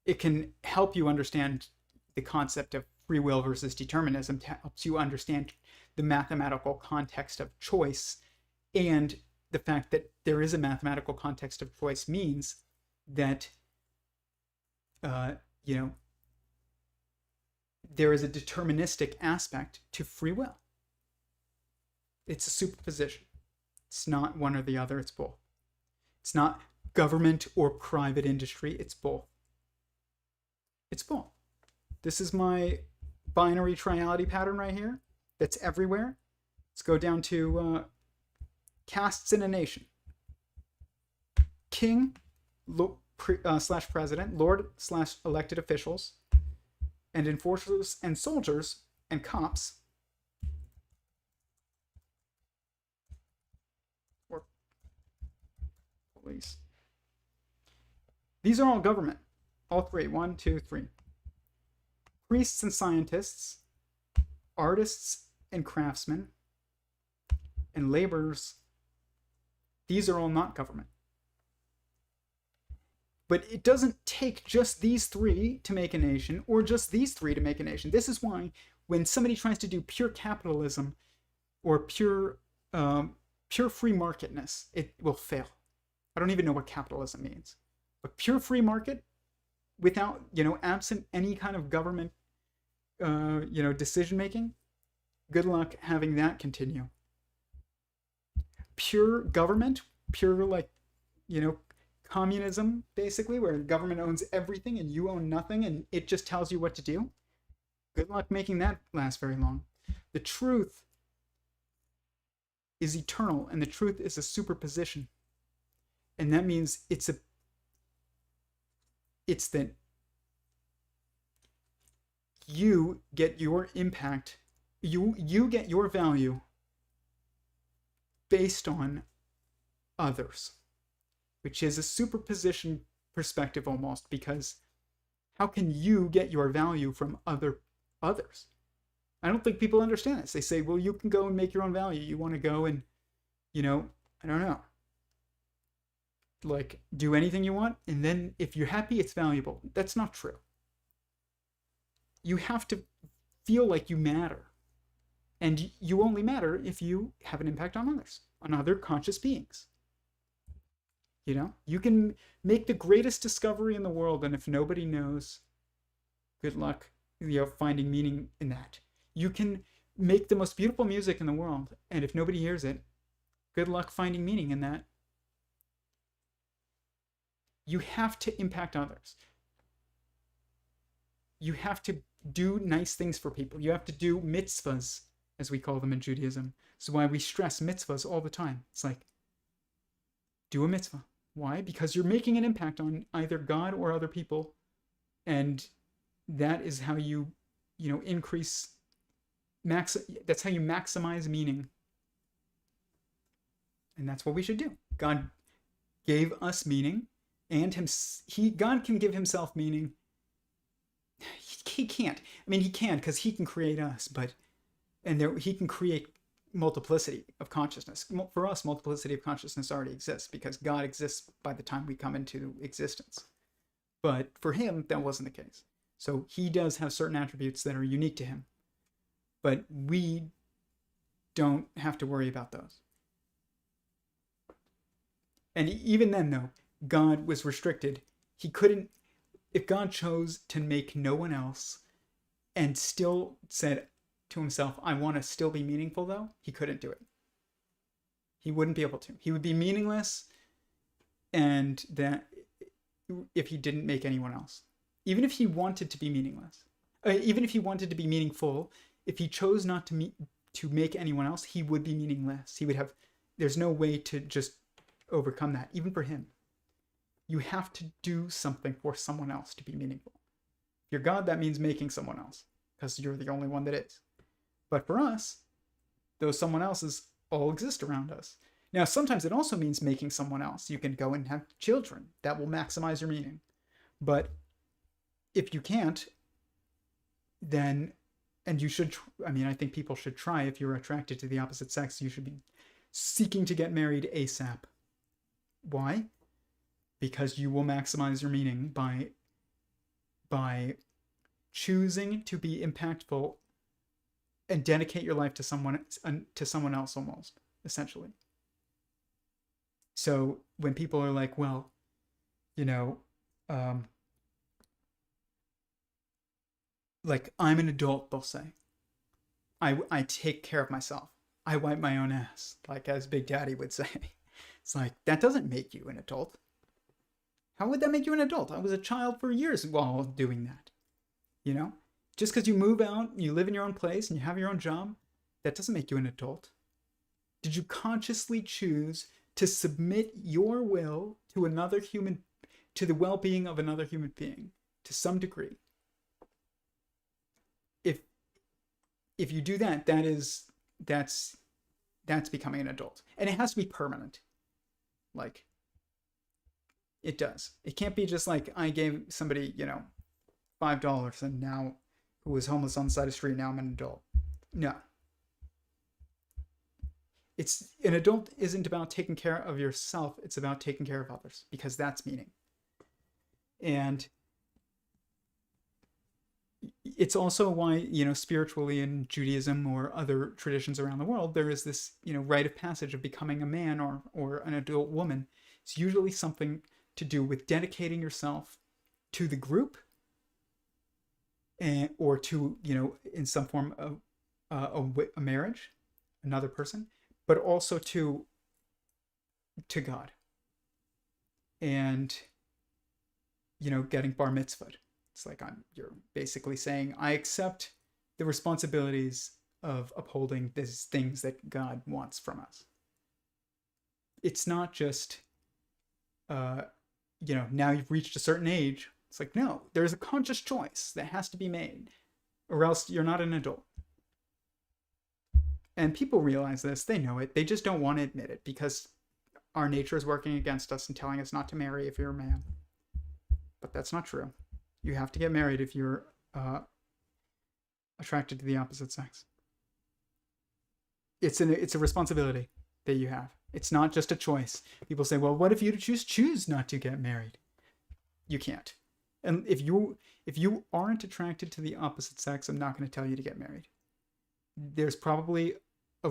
It can help you understand the concept of free will versus determinism, to helps you understand the mathematical context of choice, and the fact that there is a mathematical context of choice means that there is a deterministic aspect to free will. It's a superposition. It's not one or the other, it's both. It's not government or private industry, it's both. It's both. This is my binary triality pattern right here that's everywhere. Let's go down to castes in a nation. King slash president, lord slash elected officials, and enforcers and soldiers and cops, or police. These are all government. All three. 1, 2, 3. Priests and scientists, artists and craftsmen, and laborers. These are all not government. But it doesn't take just these three to make a nation, or just these three to make a nation. This is why when somebody tries to do pure capitalism or pure free marketness, it will fail. I don't even know what capitalism means. But pure free market, without, absent any kind of government, decision making, good luck having that continue. Pure government, pure communism, basically, where government owns everything and you own nothing and it just tells you what to do. Good luck making that last very long. The truth is eternal, and the truth is a superposition. And that means it's that you get your impact, you get your value based on others, which is a superposition perspective almost, because how can you get your value from others? I don't think people understand this. They say, well, you can go and make your own value. You want to go and, I don't know, do anything you want, and then if you're happy, it's valuable. That's not true. You have to feel like you matter. And you only matter if you have an impact on others, on other conscious beings. You can make the greatest discovery in the world, and if nobody knows, good luck, finding meaning in that. You can make the most beautiful music in the world, and if nobody hears it, good luck finding meaning in that. You have to impact others. You have to do nice things for people. You have to do mitzvahs, as we call them in Judaism. This is why we stress mitzvahs all the time. It's like, do a mitzvah. Why? Because you're making an impact on either God or other people, and that is how you, that's how you maximize meaning. And that's what we should do. God gave us meaning, and God can give himself meaning. He can't. I mean, he can, because he can create us, he can create multiplicity of consciousness. For us, multiplicity of consciousness already exists, because God exists by the time we come into existence. But for him, that wasn't the case. So he does have certain attributes that are unique to him, but we don't have to worry about those. And even then, though, God was restricted. He couldn't, if God chose to make no one else and still said to himself, I want to still be meaningful, though, he couldn't do it. He wouldn't be able to. He would be meaningless, and that if he didn't make anyone else. Even if he wanted to be meaningless, even if he wanted to be meaningful, if he chose not to make anyone else, he would be meaningless. There's no way to just overcome that, even for him. You have to do something for someone else to be meaningful. If you're God, that means making someone else, because you're the only one that is. But for us, those someone else's all exist around us. Now, sometimes it also means making someone else. You can go and have children. That will maximize your meaning. But if you can't, then, and you should, I think people should try. If you're attracted to the opposite sex, you should be seeking to get married ASAP. Why? Because you will maximize your meaning by choosing to be impactful and dedicate your life to someone else, almost, essentially. So when people are like, well, like, I'm an adult, they'll say, I take care of myself. I wipe my own ass, like as Big Daddy would say. It's like, that doesn't make you an adult. How would that make you an adult? I was a child for years while doing that. You know? Just because you move out, you live in your own place, and you have your own job, that doesn't make you an adult. Did you consciously choose to submit your will to another human, to the well-being of another human being, to some degree? If you do that, that's becoming an adult. And it has to be permanent. Like, it does. It can't be just like, I gave somebody, $5 and now, who was homeless on the side of the street, now I'm an adult. No. An adult isn't about taking care of yourself, it's about taking care of others, because that's meaning. And it's also why, spiritually in Judaism or other traditions around the world, there is this, rite of passage of becoming a man or an adult woman. It's usually something to do with dedicating yourself to the group, or to, in some form of a marriage, another person, but also to God. And, getting bar mitzvahed. It's like you're basically saying, I accept the responsibilities of upholding these things that God wants from us. It's not just, now you've reached a certain age. It's like, no, there's a conscious choice that has to be made, or else you're not an adult. And people realize this, they know it, they just don't want to admit it because our nature is working against us and telling us not to marry if you're a man. But that's not true. You have to get married if you're attracted to the opposite sex. It's a responsibility that you have. It's not just a choice. People say, well, what if you choose not to get married? You can't. And if you aren't attracted to the opposite sex, I'm not going to tell you to get married. There's probably a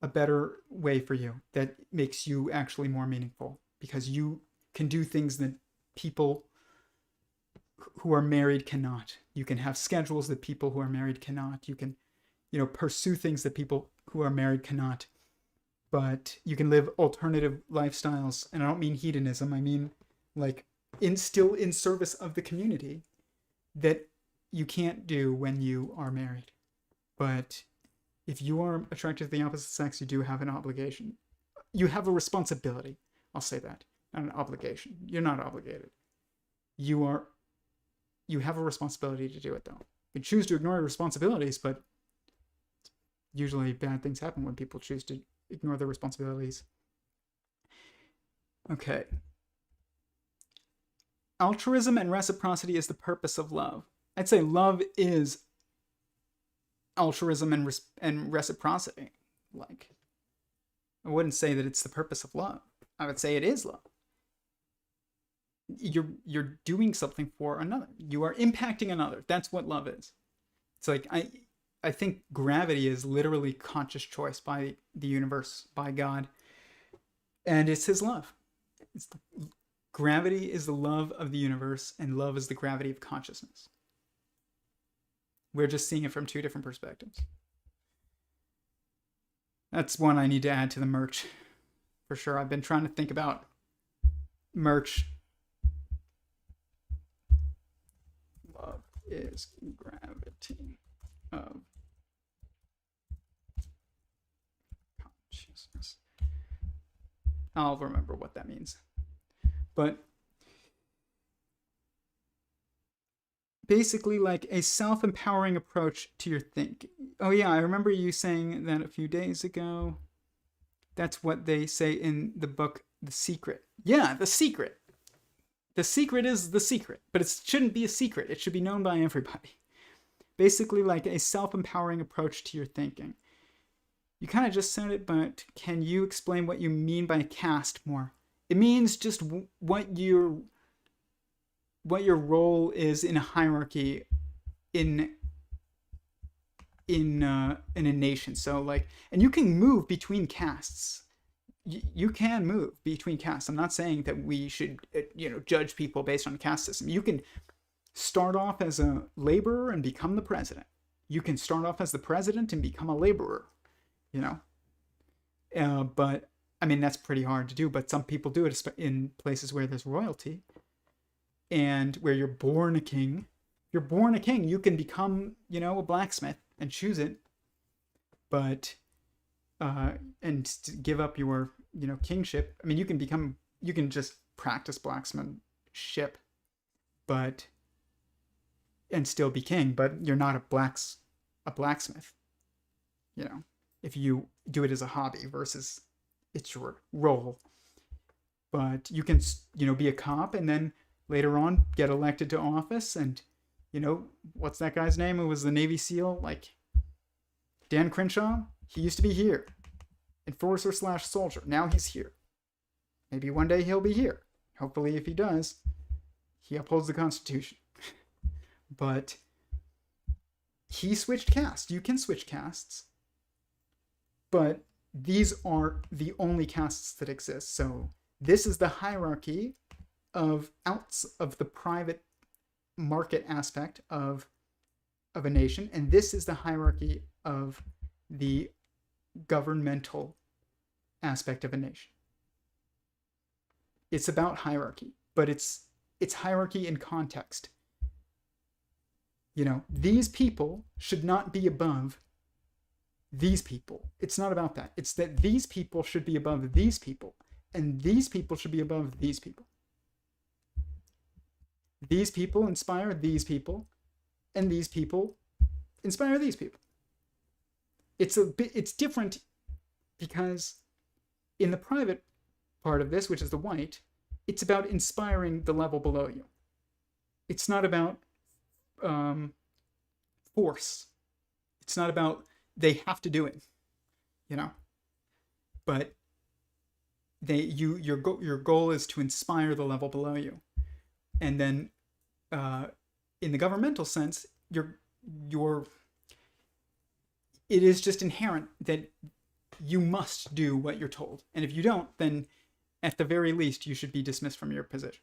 better way for you that makes you actually more meaningful, because you can do things that people who are married cannot. You can have schedules that people who are married cannot. You can, pursue things that people who are married cannot. But you can live alternative lifestyles, and I don't mean hedonism. I mean, like, still in service of the community, that you can't do when you are married. But if you are attracted to the opposite sex, you do have an obligation. You have a responsibility. I'll say that. Not an obligation. You're not obligated. You have a responsibility to do it, though. You choose to ignore your responsibilities, but usually bad things happen when people choose to ignore their responsibilities. Okay. Altruism and reciprocity is the purpose of love. I'd say love is altruism and reciprocity. Like, I wouldn't say that it's the purpose of love. I would say it is love. You're doing something for another. You are impacting another. That's what love is. It's like, I think gravity is literally conscious choice by the universe, by God, and it's his love. Gravity is the love of the universe, and love is the gravity of consciousness. We're just seeing it from two different perspectives. That's one I need to add to the merch, for sure. I've been trying to think about merch. Love is gravity of consciousness. I'll remember what that means. But basically, like a self-empowering approach to your thinking. Oh yeah, I remember you saying that a few days ago. That's what they say in the book, The Secret. Yeah, The Secret. The secret is the secret, but it shouldn't be a secret. It should be known by everybody. Basically, like a self-empowering approach to your thinking. You kind of just said it, but can you explain what you mean by caste more? It means just what your role is in a hierarchy in a nation. So like, and you can move between castes. You can move between castes. I'm not saying that we should, judge people based on caste system. You can start off as a laborer and become the president. You can start off as the president and become a laborer. you know. But I mean, that's pretty hard to do. But some people do it in places where there's royalty and where you're born a king. If you're born a king, you can become, a blacksmith and choose it. But and to give up your, kingship. I mean, you can just practice blacksmithship, but and still be king. But you're not a blacksmith. If you do it as a hobby versus it's your role. But you can, be a cop and then later on get elected to office. And, what's that guy's name who was the Navy SEAL? Like Dan Crenshaw? He used to be here. Enforcer/soldier. Now he's here. Maybe one day he'll be here. Hopefully, if he does, he upholds the Constitution. But he switched castes. You can switch castes. But these are the only castes that exist. So this is the hierarchy of the private market aspect of a nation, and this is the hierarchy of the governmental aspect of a nation. It's about hierarchy, but it's hierarchy in context. These people should not be above these people. It's not about that. It's that these people should be above these people, and these people should be above these people. These people inspire these people, and these people inspire these people. It's different because in the private part of this, which is the white, it's about inspiring the level below you. It's not about force. It's not about they have to do it, but your goal is to inspire the level below you. And then in the governmental sense, it is just inherent that you must do what you're told. And if you don't, then at the very least, you should be dismissed from your position.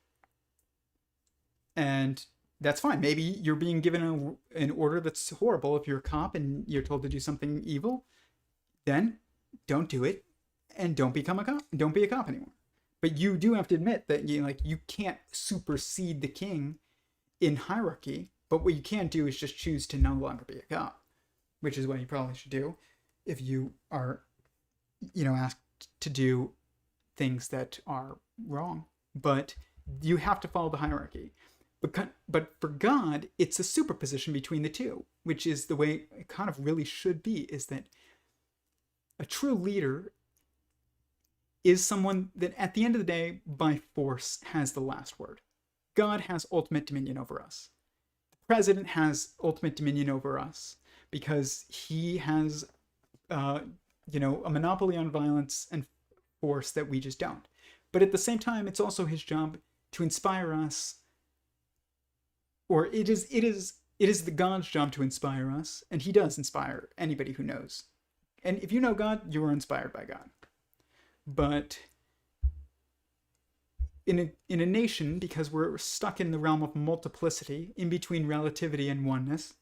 And that's fine. Maybe you're being given an order that's horrible. If you're a cop and you're told to do something evil, then don't do it and don't become a cop. Don't be a cop anymore. But you do have to admit that you can't supersede the king in hierarchy. But what you can't do is just choose to no longer be a cop, which is what you probably should do if you are, asked to do things that are wrong. But you have to follow the hierarchy. But for God, it's a superposition between the two, which is the way it kind of really should be, is that a true leader is someone that at the end of the day, by force, has the last word. God has ultimate dominion over us. The president has ultimate dominion over us because he has, a monopoly on violence and force that we just don't. But at the same time, it's also his job to inspire us. Or it is the God's job to inspire us, and he does inspire anybody who knows. And if you know God, you are inspired by God. But in a nation, because we're stuck in the realm of multiplicity, in between relativity and oneness,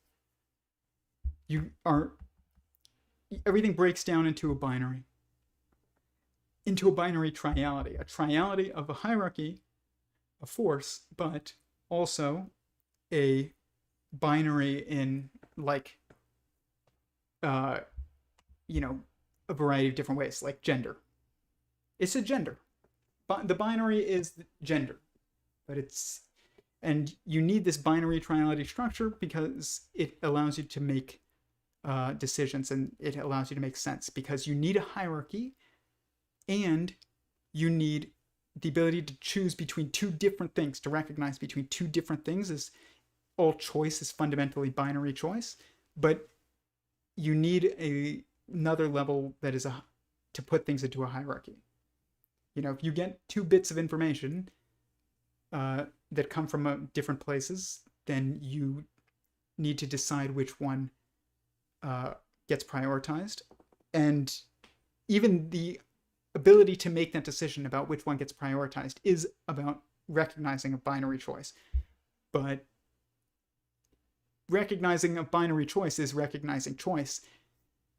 everything breaks down into a binary triality, a triality of a hierarchy, a force, but also a binary in a variety of different ways, like gender. It's a gender. But the binary is gender. And you need this binary triality structure because it allows you to make decisions, and it allows you to make sense, because you need a hierarchy and you need the ability to choose between two different things, to recognize between two different things. Is all choice is fundamentally binary choice, but you need another level that is to put things into a hierarchy. If you get two bits of information that come from different places, then you need to decide which one gets prioritized. And even the ability to make that decision about which one gets prioritized is about recognizing a binary choice. But recognizing a binary choice is recognizing choice.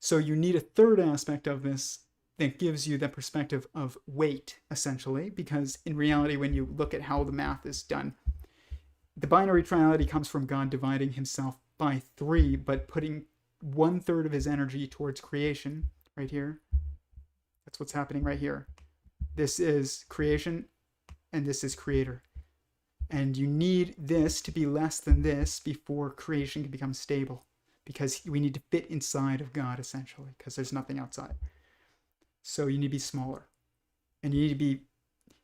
So you need a third aspect of this that gives you the perspective of weight, essentially, because in reality, when you look at how the math is done, the binary triality comes from God dividing himself by 3, but putting 1/3 of his energy towards creation right here. That's what's happening right here. This is creation, and this is creator. And you need this to be less than this before creation can become stable, because we need to fit inside of God, essentially, because there's nothing outside. So you need to be smaller, and you need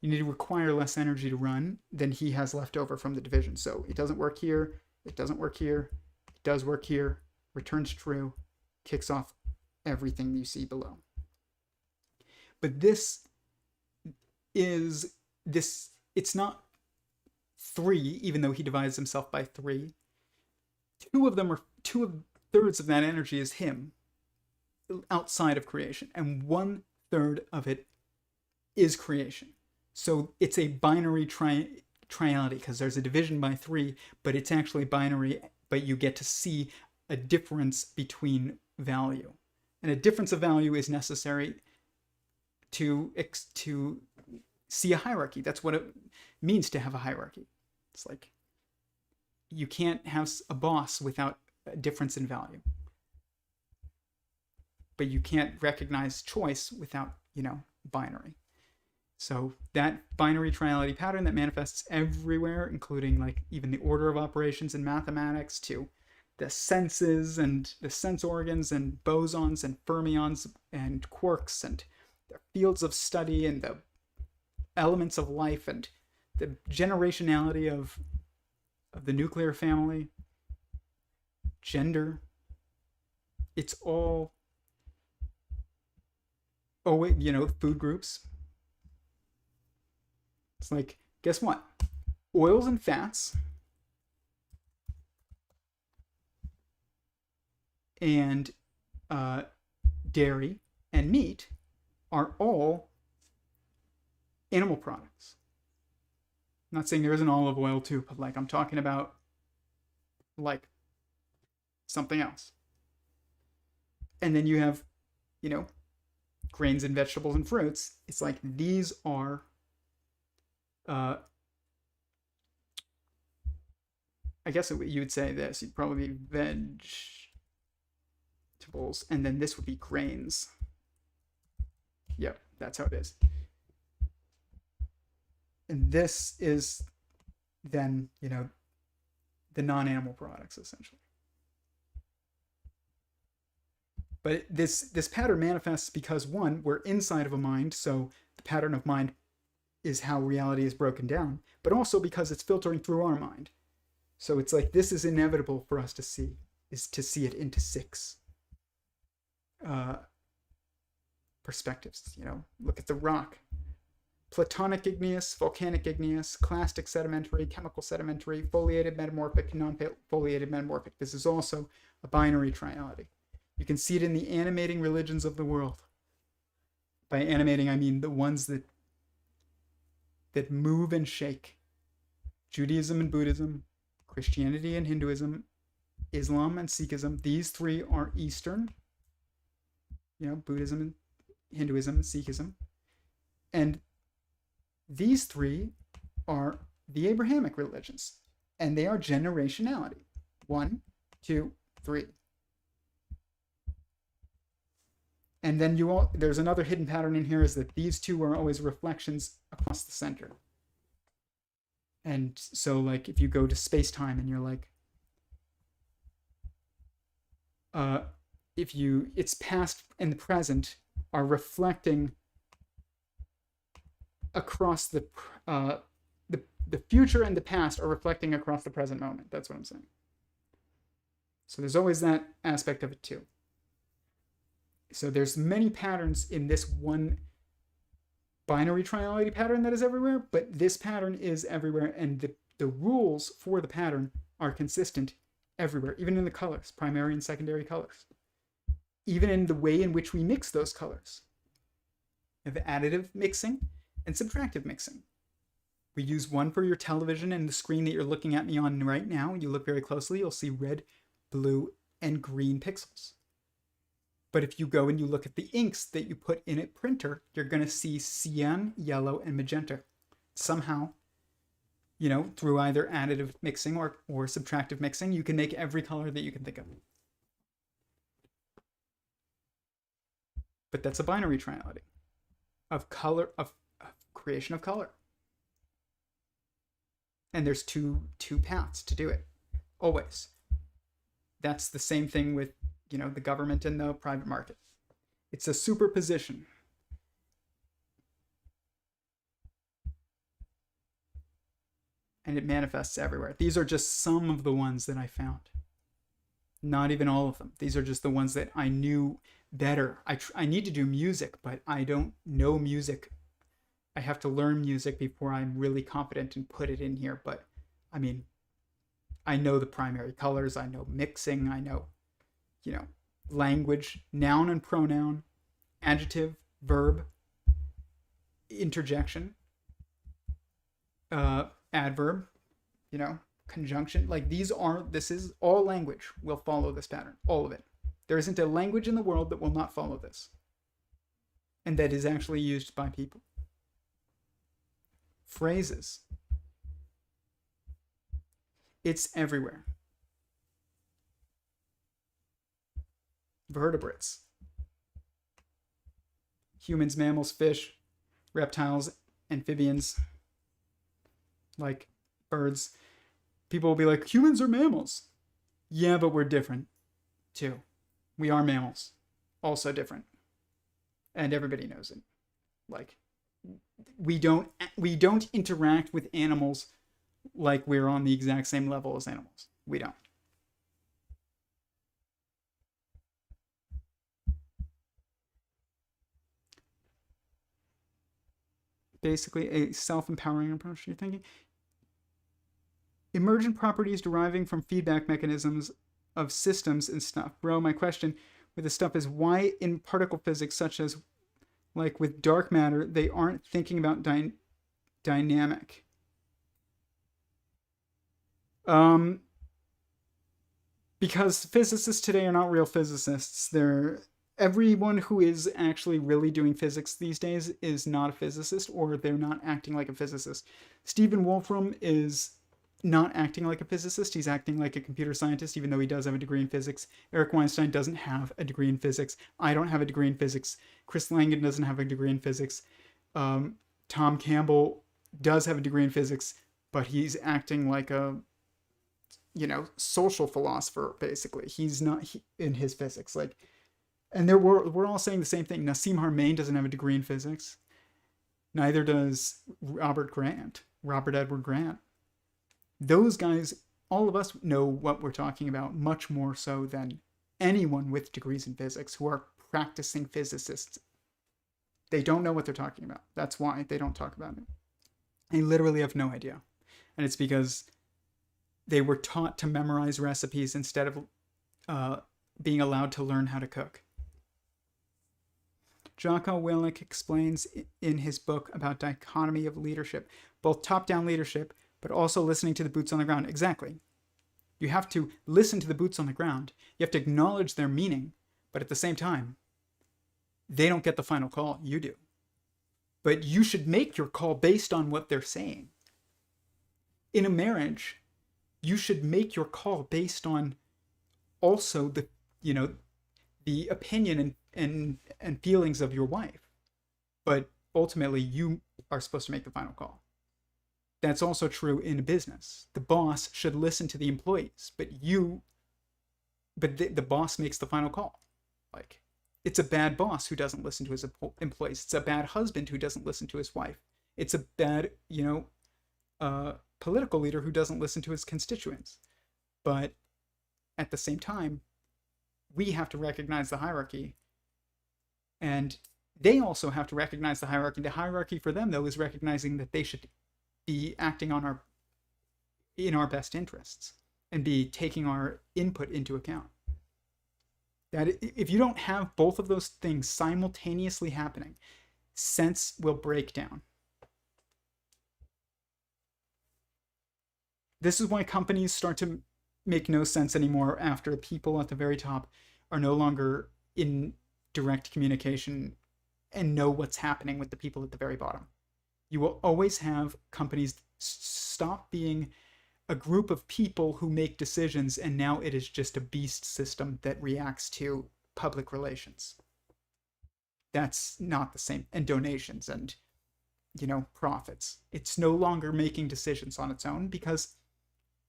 to require less energy to run than he has left over from the division. So it doesn't work here, it doesn't work here, it does work here, returns true, kicks off everything you see below. But this, it's not 3, even though he divides himself by 3. 2/3 of that energy is him, outside of creation, and 1/3 of it is creation. So it's a binary triality, because there's a division by 3, but it's actually binary, but you get to see a difference between value. And a difference of value is necessary to see a hierarchy. That's what it means to have a hierarchy. It's like you can't have a boss without a difference in value. But you can't recognize choice without, binary. So that binary triality pattern that manifests everywhere, including like even the order of operations in mathematics, to the senses and the sense organs and bosons and fermions and quarks and the fields of study and the elements of life and the generationality of the nuclear family, gender. It's all, food groups. It's like, guess what? Oils and fats and dairy and meat are all animal products. I'm not saying there isn't olive oil too, but like I'm talking about like something else. And then you have, grains and vegetables and fruits. It's like these are I guess you would say this. You'd probably be vegetables, and then this would be grains. Yep, that's how it is. And this is then, the non-animal products, essentially. But this pattern manifests because, one, we're inside of a mind, so the pattern of mind is how reality is broken down, but also because it's filtering through our mind. So it's like this is inevitable for us to see, is to see it into 6 perspectives. Look at the rock. Platonic igneous, volcanic igneous, clastic sedimentary, chemical sedimentary, foliated metamorphic, non-foliated metamorphic. This is also a binary triality. You can see it in the animating religions of the world. By animating, I mean the ones that move and shake. Judaism and Buddhism, Christianity and Hinduism, Islam and Sikhism. These 3 are Eastern. Buddhism and Hinduism and Sikhism. And these 3 are the Abrahamic religions. And they are generationality. 1, 2, 3. And then there's another hidden pattern in here, is that these 2 are always reflections across the center. And so like if you go to space-time and you're like, its past and the present are reflecting across the future, and the past are reflecting across the present moment. That's what I'm saying. So there's always that aspect of it too. So there's many patterns in this one binary triality pattern that is everywhere, but this pattern is everywhere, and the rules for the pattern are consistent everywhere, even in the colors, primary and secondary colors, even in the way in which we mix those colors. We have additive mixing and subtractive mixing. We use one for your television and the screen that you're looking at me on right now. When you look very closely, you'll see red, blue, and green pixels. But if you go and you look at the inks that you put in a printer, you're going to see cyan, yellow, and magenta. Somehow, through either additive mixing or subtractive mixing, you can make every color that you can think of. But that's a binary triality of color, of creation of color. And there's two paths to do it, always. That's the same thing with, the government and the private market. It's a superposition. And it manifests everywhere. These are just some of the ones that I found. Not even all of them. These are just the ones that I knew better. I need to do music, but I don't know music. I have to learn music before I'm really confident and put it in here. But I mean, I know the primary colors. I know mixing. I know, language, noun and pronoun, adjective, verb, interjection, adverb, conjunction. Like this is all language will follow this pattern, all of it. There isn't a language in the world that will not follow this. And that is actually used by people. Phrases. It's everywhere. Vertebrates. Humans, mammals, fish, reptiles, amphibians, like birds. People will be like, humans are mammals. Yeah, but we're different too. We are mammals. Also different. And everybody knows it. Like, we don't interact with animals like we're on the exact same level as animals. We don't. Basically, a self-empowering approach to your thinking. Emergent properties deriving from feedback mechanisms of systems and stuff. Bro, my question with this stuff is why in particle physics, such as like with dark matter, they aren't thinking about dynamic. Because physicists today are not real physicists. Everyone who is actually really doing physics these days is not a physicist, or they're not acting like a physicist. Stephen Wolfram is not acting like a physicist. He's acting like a computer scientist, even though he does have a degree in physics. Eric Weinstein doesn't have a degree in physics. I don't have a degree in physics. Chris Langan doesn't have a degree in physics. Tom Campbell does have a degree in physics, but he's acting like a, social philosopher, basically. He's not in his physics. And we're all saying the same thing. Nassim Haramein doesn't have a degree in physics. Neither does Robert Edward Grant. Those guys, all of us know what we're talking about much more so than anyone with degrees in physics who are practicing physicists. They don't know what they're talking about. That's why they don't talk about it. They literally have no idea. And it's because they were taught to memorize recipes instead of being allowed to learn how to cook. Jocko Willink explains in his book about dichotomy of leadership, both top-down leadership, but also listening to the boots on the ground. Exactly. You have to listen to the boots on the ground. You have to acknowledge their meaning, but at the same time, they don't get the final call. You do. But you should make your call based on what they're saying. In a marriage, you should make your call based on also the opinion and feelings of your wife. But ultimately, you are supposed to make the final call. That's also true in a business. The boss should listen to the employees, but the boss makes the final call. Like, it's a bad boss who doesn't listen to his employees. It's a bad husband who doesn't listen to his wife. It's a bad, political leader who doesn't listen to his constituents. But at the same time, we have to recognize the hierarchy, and they also have to recognize the hierarchy. The hierarchy for them, though, is recognizing that they should be acting in our best interests and be taking our input into account. That if you don't have both of those things simultaneously happening, sense will break down. This is why companies start to make no sense anymore after people at the very top are no longer in direct communication and know what's happening with the people at the very bottom. You will always have companies stop being a group of people who make decisions, and now it is just a beast system that reacts to public relations. That's not the same. And donations and, profits. It's no longer making decisions on its own because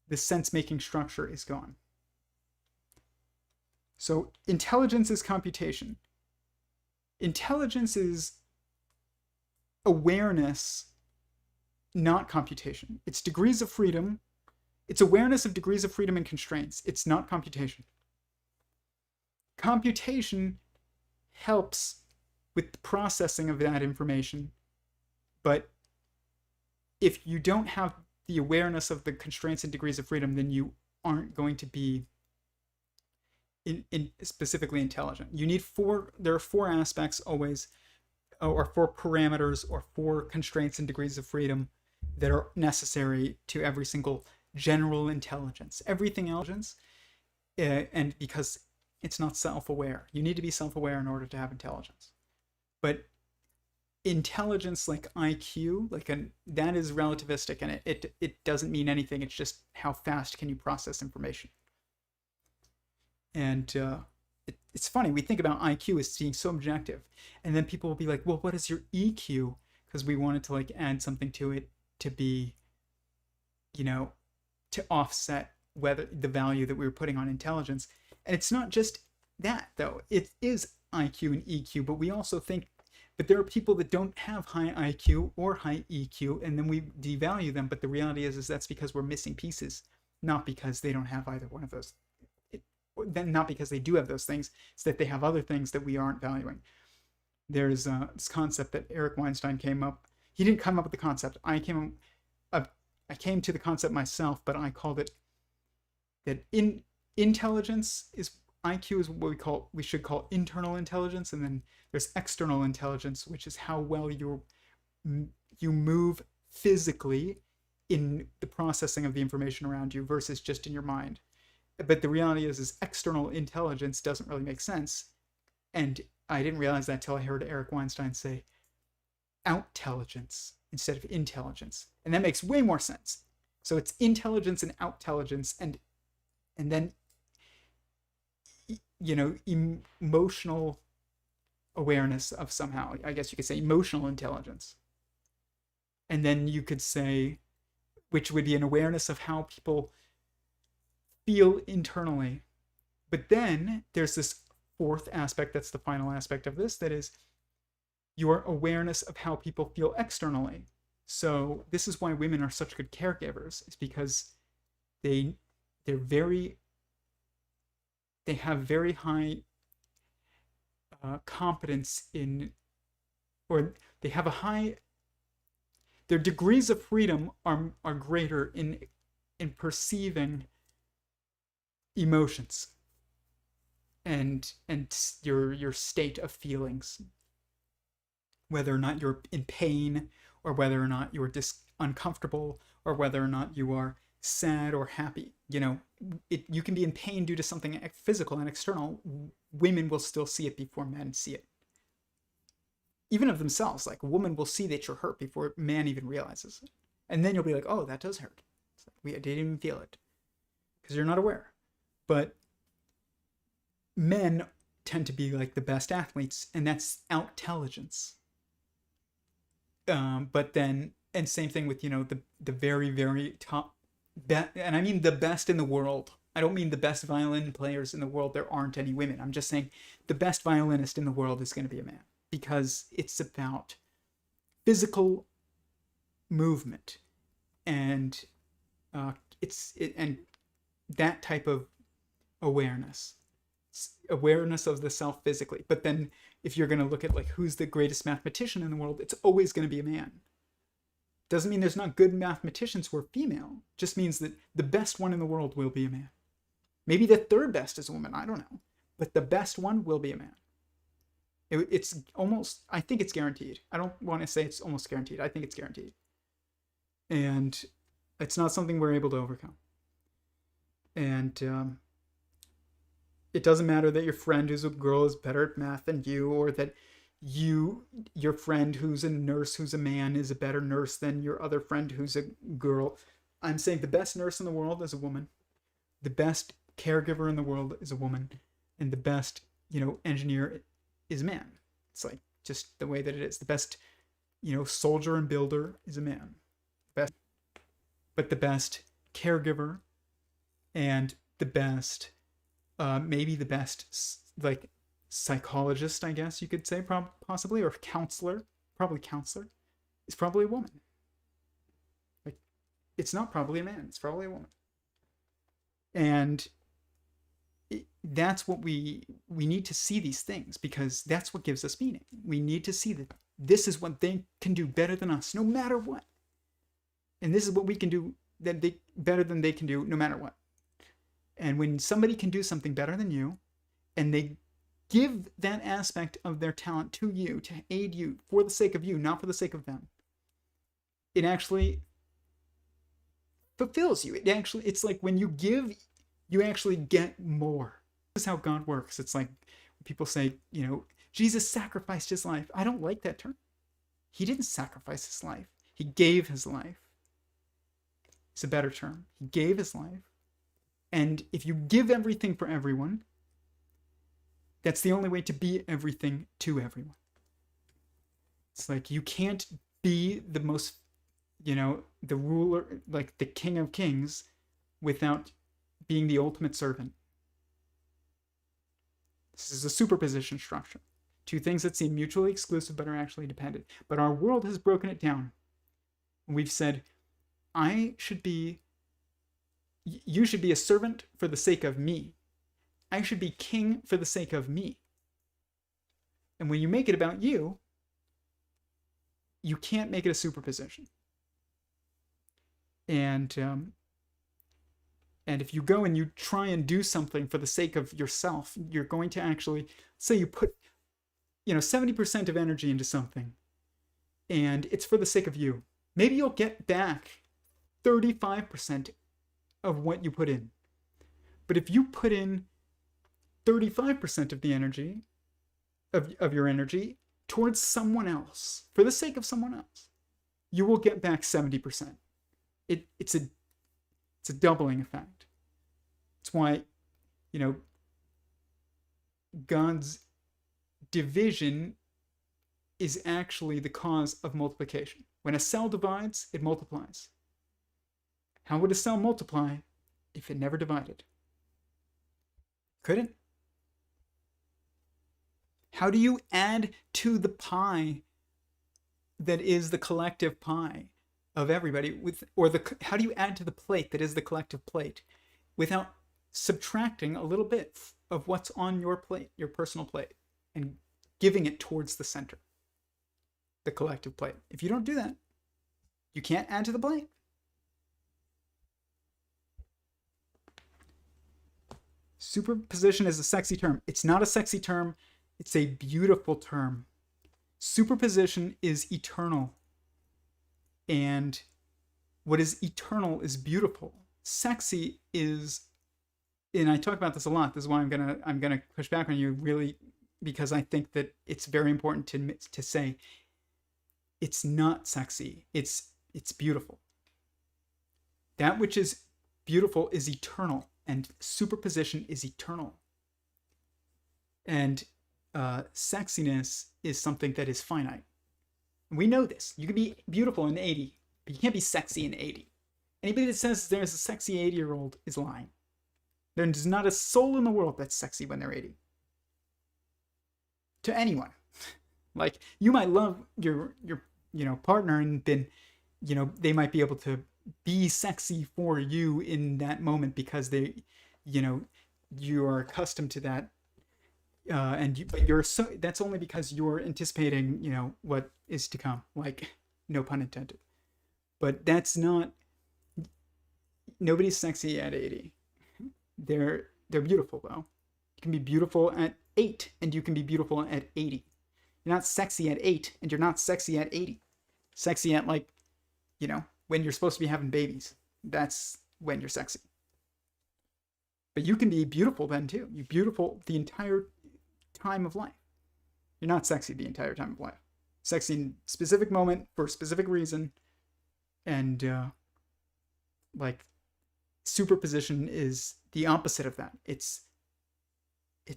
the sense-making structure is gone. So intelligence is computation. Intelligence is awareness, not computation. It's degrees of freedom. It's awareness of degrees of freedom and constraints. It's not computation. Computation helps with the processing of that information, but if you don't have the awareness of the constraints and degrees of freedom, then you aren't going to be in specifically intelligent. You need there are four aspects always, or four parameters or four constraints and degrees of freedom that are necessary to every single general intelligence. Everything else, and because it's not self-aware. You need to be self-aware in order to have intelligence. But intelligence like IQ, that is relativistic, and it doesn't mean anything. It's just how fast can you process information. And it's funny, we think about IQ as being so objective, and then people will be like, well, what is your EQ? Because we wanted to add something to it to be, to offset whether the value that we were putting on intelligence. And it's not just that, though. It is IQ and EQ, but we also think, but there are people that don't have high IQ or high EQ, and then we devalue them. But the reality is that's because we're missing pieces, not because they don't have either one of those. Then not because they do have those things, it's that they have other things that we aren't valuing. There's this concept that Eric Weinstein came up. He didn't come up with the concept. I came to the concept myself, but I called it that intelligence is IQ is what we should call internal intelligence, and then there's external intelligence, which is how well you move physically in the processing of the information around you versus just in your mind. But the reality is external intelligence doesn't really make sense. And I didn't realize that till I heard Eric Weinstein say outintelligence instead of intelligence. And that makes way more sense. So it's intelligence and outintelligence, and then, emotional awareness of somehow, I guess you could say emotional intelligence. And then you could say, which would be an awareness of how people feel internally. But then there's this fourth aspect, that's the final aspect of this, that is your awareness of how people feel externally. So this is why women are such good caregivers. It's because they have very high competence in, or they have their degrees of freedom are greater in perceiving emotions and your state of feelings, whether or not you're in pain, or whether or not you're uncomfortable, or whether or not you are sad or happy. You can be in pain due to something physical and external. Women will still see it before men see it, even of themselves. Like, a woman will see that you're hurt before a man even realizes it, and then you'll be like, oh, that does hurt. It's like, we didn't even feel it because you're not aware. But men tend to be like the best athletes, and that's outintelligence. But then, and same thing with, the very, very top, and I mean the best in the world. I don't mean the best violin players in the world. There aren't any women. I'm just saying the best violinist in the world is going to be a man, because it's about physical movement, and and that type of awareness of the self physically. But then if you're going to look at who's the greatest mathematician in the world, it's always going to be a man. Doesn't mean there's not good mathematicians who are female. Just means that the best one in the world will be a man. Maybe the third best is a woman, I don't know, but the best one will be a man. It's almost, I think it's guaranteed. I don't want to say it's almost guaranteed. I think it's guaranteed, and it's not something we're able to overcome. And It doesn't matter that your friend who's a girl is better at math than you, or that your friend who's a nurse who's a man is a better nurse than your other friend who's a girl. I'm saying the best nurse in the world is a woman. The best caregiver in the world is a woman. And the best, engineer is a man. It's like just the way that it is. The best, soldier and builder is a man. But the best caregiver and the best, maybe the best, like, psychologist, I guess you could say, possibly, or counselor, is probably a woman. Like, it's not probably a man, it's probably a woman. And that's what we need to see these things, because that's what gives us meaning. We need to see that this is what they can do better than us, no matter what. And this is what we can do better than they can do, no matter what. And when somebody can do something better than you, and they give that aspect of their talent to you to aid you for the sake of you, not for the sake of them, it actually fulfills you. It's like when you give, you actually get more. This is how God works. It's like people say, Jesus sacrificed his life. I don't like that term. He didn't sacrifice his life. He gave his life. It's a better term. He gave his life. And if you give everything for everyone, that's the only way to be everything to everyone. It's like you can't be the most, the ruler, like the king of kings, without being the ultimate servant. This is a superposition structure. Two things that seem mutually exclusive but are actually dependent. But our world has broken it down. We've said, you should be a servant for the sake of me. I should be king for the sake of me. And when you make it about you, you can't make it a superposition. And if you go and you try and do something for the sake of yourself, you're going to actually, say you put, 70% of energy into something, and it's for the sake of you. Maybe you'll get back 35% of what you put in. But if you put in 35% of the energy, of your energy, towards someone else, for the sake of someone else, you will get back 70%. It's a doubling effect. It's why, God's division is actually the cause of multiplication. When a cell divides, it multiplies. How would a cell multiply if it never divided? Couldn't. How do you add to the pie that is the collective pie of everybody, how do you add to the plate that is the collective plate without subtracting a little bit of what's on your plate, your personal plate, and giving it towards the center, the collective plate? If you don't do that, you can't add to the plate. Superposition is a sexy term. It's not a sexy term. It's a beautiful term. Superposition is eternal. And what is eternal is beautiful. Sexy is, and I talk about this a lot. This is why I'm gonna push back on you, really, because I think that it's very important to say it's not sexy. It's beautiful. That which is beautiful is eternal, and superposition is eternal. And sexiness is something that is finite. We know this. You can be beautiful in 80, but you can't be sexy in 80. Anybody that says there's a sexy 80-year-old is lying. There's not a soul in the world that's sexy when they're 80. To anyone. Like, you might love your partner, and then, they might be able to be sexy for you in that moment because they, you are accustomed to that. But that's only because you're anticipating, what is to come, like, no pun intended. But that's not, nobody's sexy at 80. They're beautiful, though. You can be beautiful at 8, and you can be beautiful at 80. You're not sexy at 8, and you're not sexy at 80. Sexy at, like, when you're supposed to be having babies. That's when you're sexy. But you can be beautiful then too. You're beautiful the entire time of life. You're not sexy the entire time of life. Sexy in a specific moment for a specific reason, and like superposition is the opposite of that. It's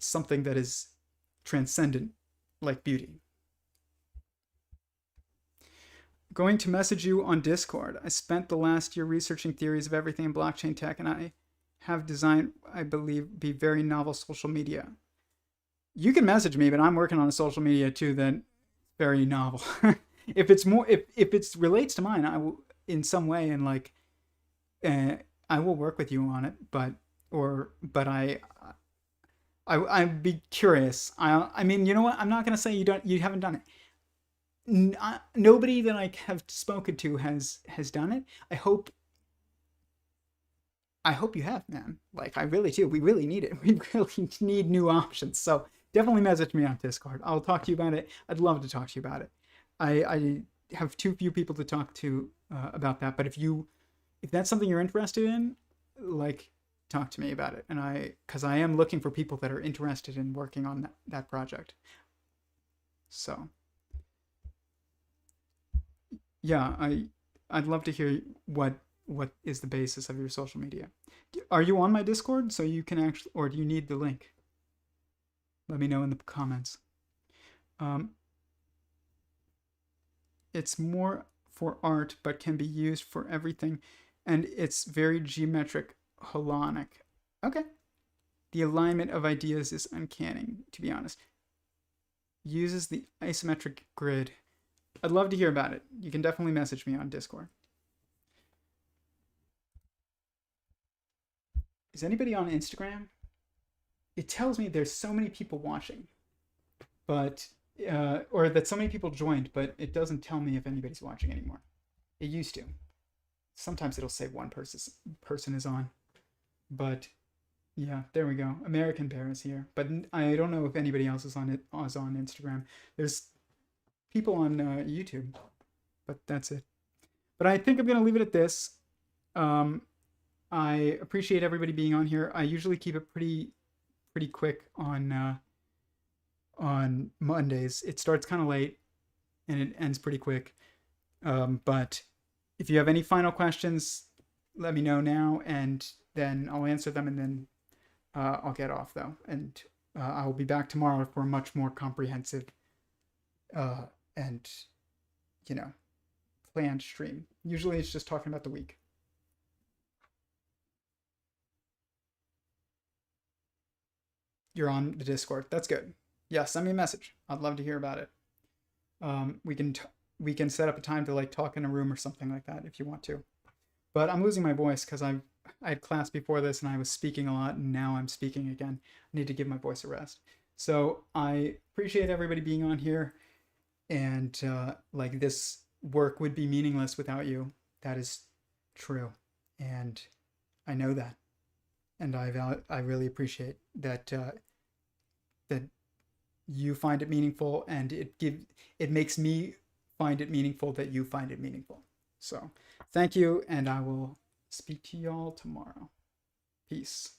something that is transcendent, like beauty. Going to message you on Discord. I spent the last year researching theories of everything in blockchain tech, and I have designed, I believe, be very novel social media. You can message me, but I'm working on a social media too that very novel. If it's more, if it relates to mine, I will in some way, and like, I will work with you on it. But I'd be curious. I mean, you know what? I'm not gonna say you haven't done it. Nobody that I have spoken to has done it. I hope you have, man. Like, I really do. We really need it. We really need new options. So definitely message me on Discord. I'll talk to you about it. I'd love to talk to you about it. I have too few people to talk to about that. But if that's something you're interested in, like, talk to me about it. And because I am looking for people that are interested in working on that project. So yeah, I'd love to hear what is the basis of your social media. Are you on my Discord so you can actually, or do you need the link? Let me know in the comments. It's more for art, but can be used for everything, and it's very geometric, holonic. Okay. The alignment of ideas is uncanny, to be honest. Uses the isometric grid. I'd love to hear about it. You can definitely message me on Discord. Is anybody on Instagram? It tells me there's so many people watching, but or that so many people joined, but it doesn't tell me if anybody's watching anymore. It used to. Sometimes it'll say one person is on, but yeah, there we go. American Bear is here, but I don't know if anybody else is on Instagram. There's people on YouTube, but that's it. But I think I'm gonna leave it at this. I appreciate everybody being on here. I usually keep it pretty quick on Mondays. It starts kind of late and it ends pretty quick. But if you have any final questions, let me know now, and then I'll answer them, and then I'll get off though, and I will be back tomorrow for a much more comprehensive and planned stream. Usually it's just talking about the week. You're on the Discord. That's good. Yeah, send me a message. I'd love to hear about it. We can set up a time to like talk in a room or something like that if you want to. But I'm losing my voice because I had class before this and I was speaking a lot, and now I'm speaking again. I need to give my voice a rest. So I appreciate everybody being on here, and like, this work would be meaningless without you. That is true, and I know that, and I really appreciate that that you find it meaningful, and it makes me find it meaningful that you find it meaningful. So thank you, and I will speak to y'all tomorrow. Peace.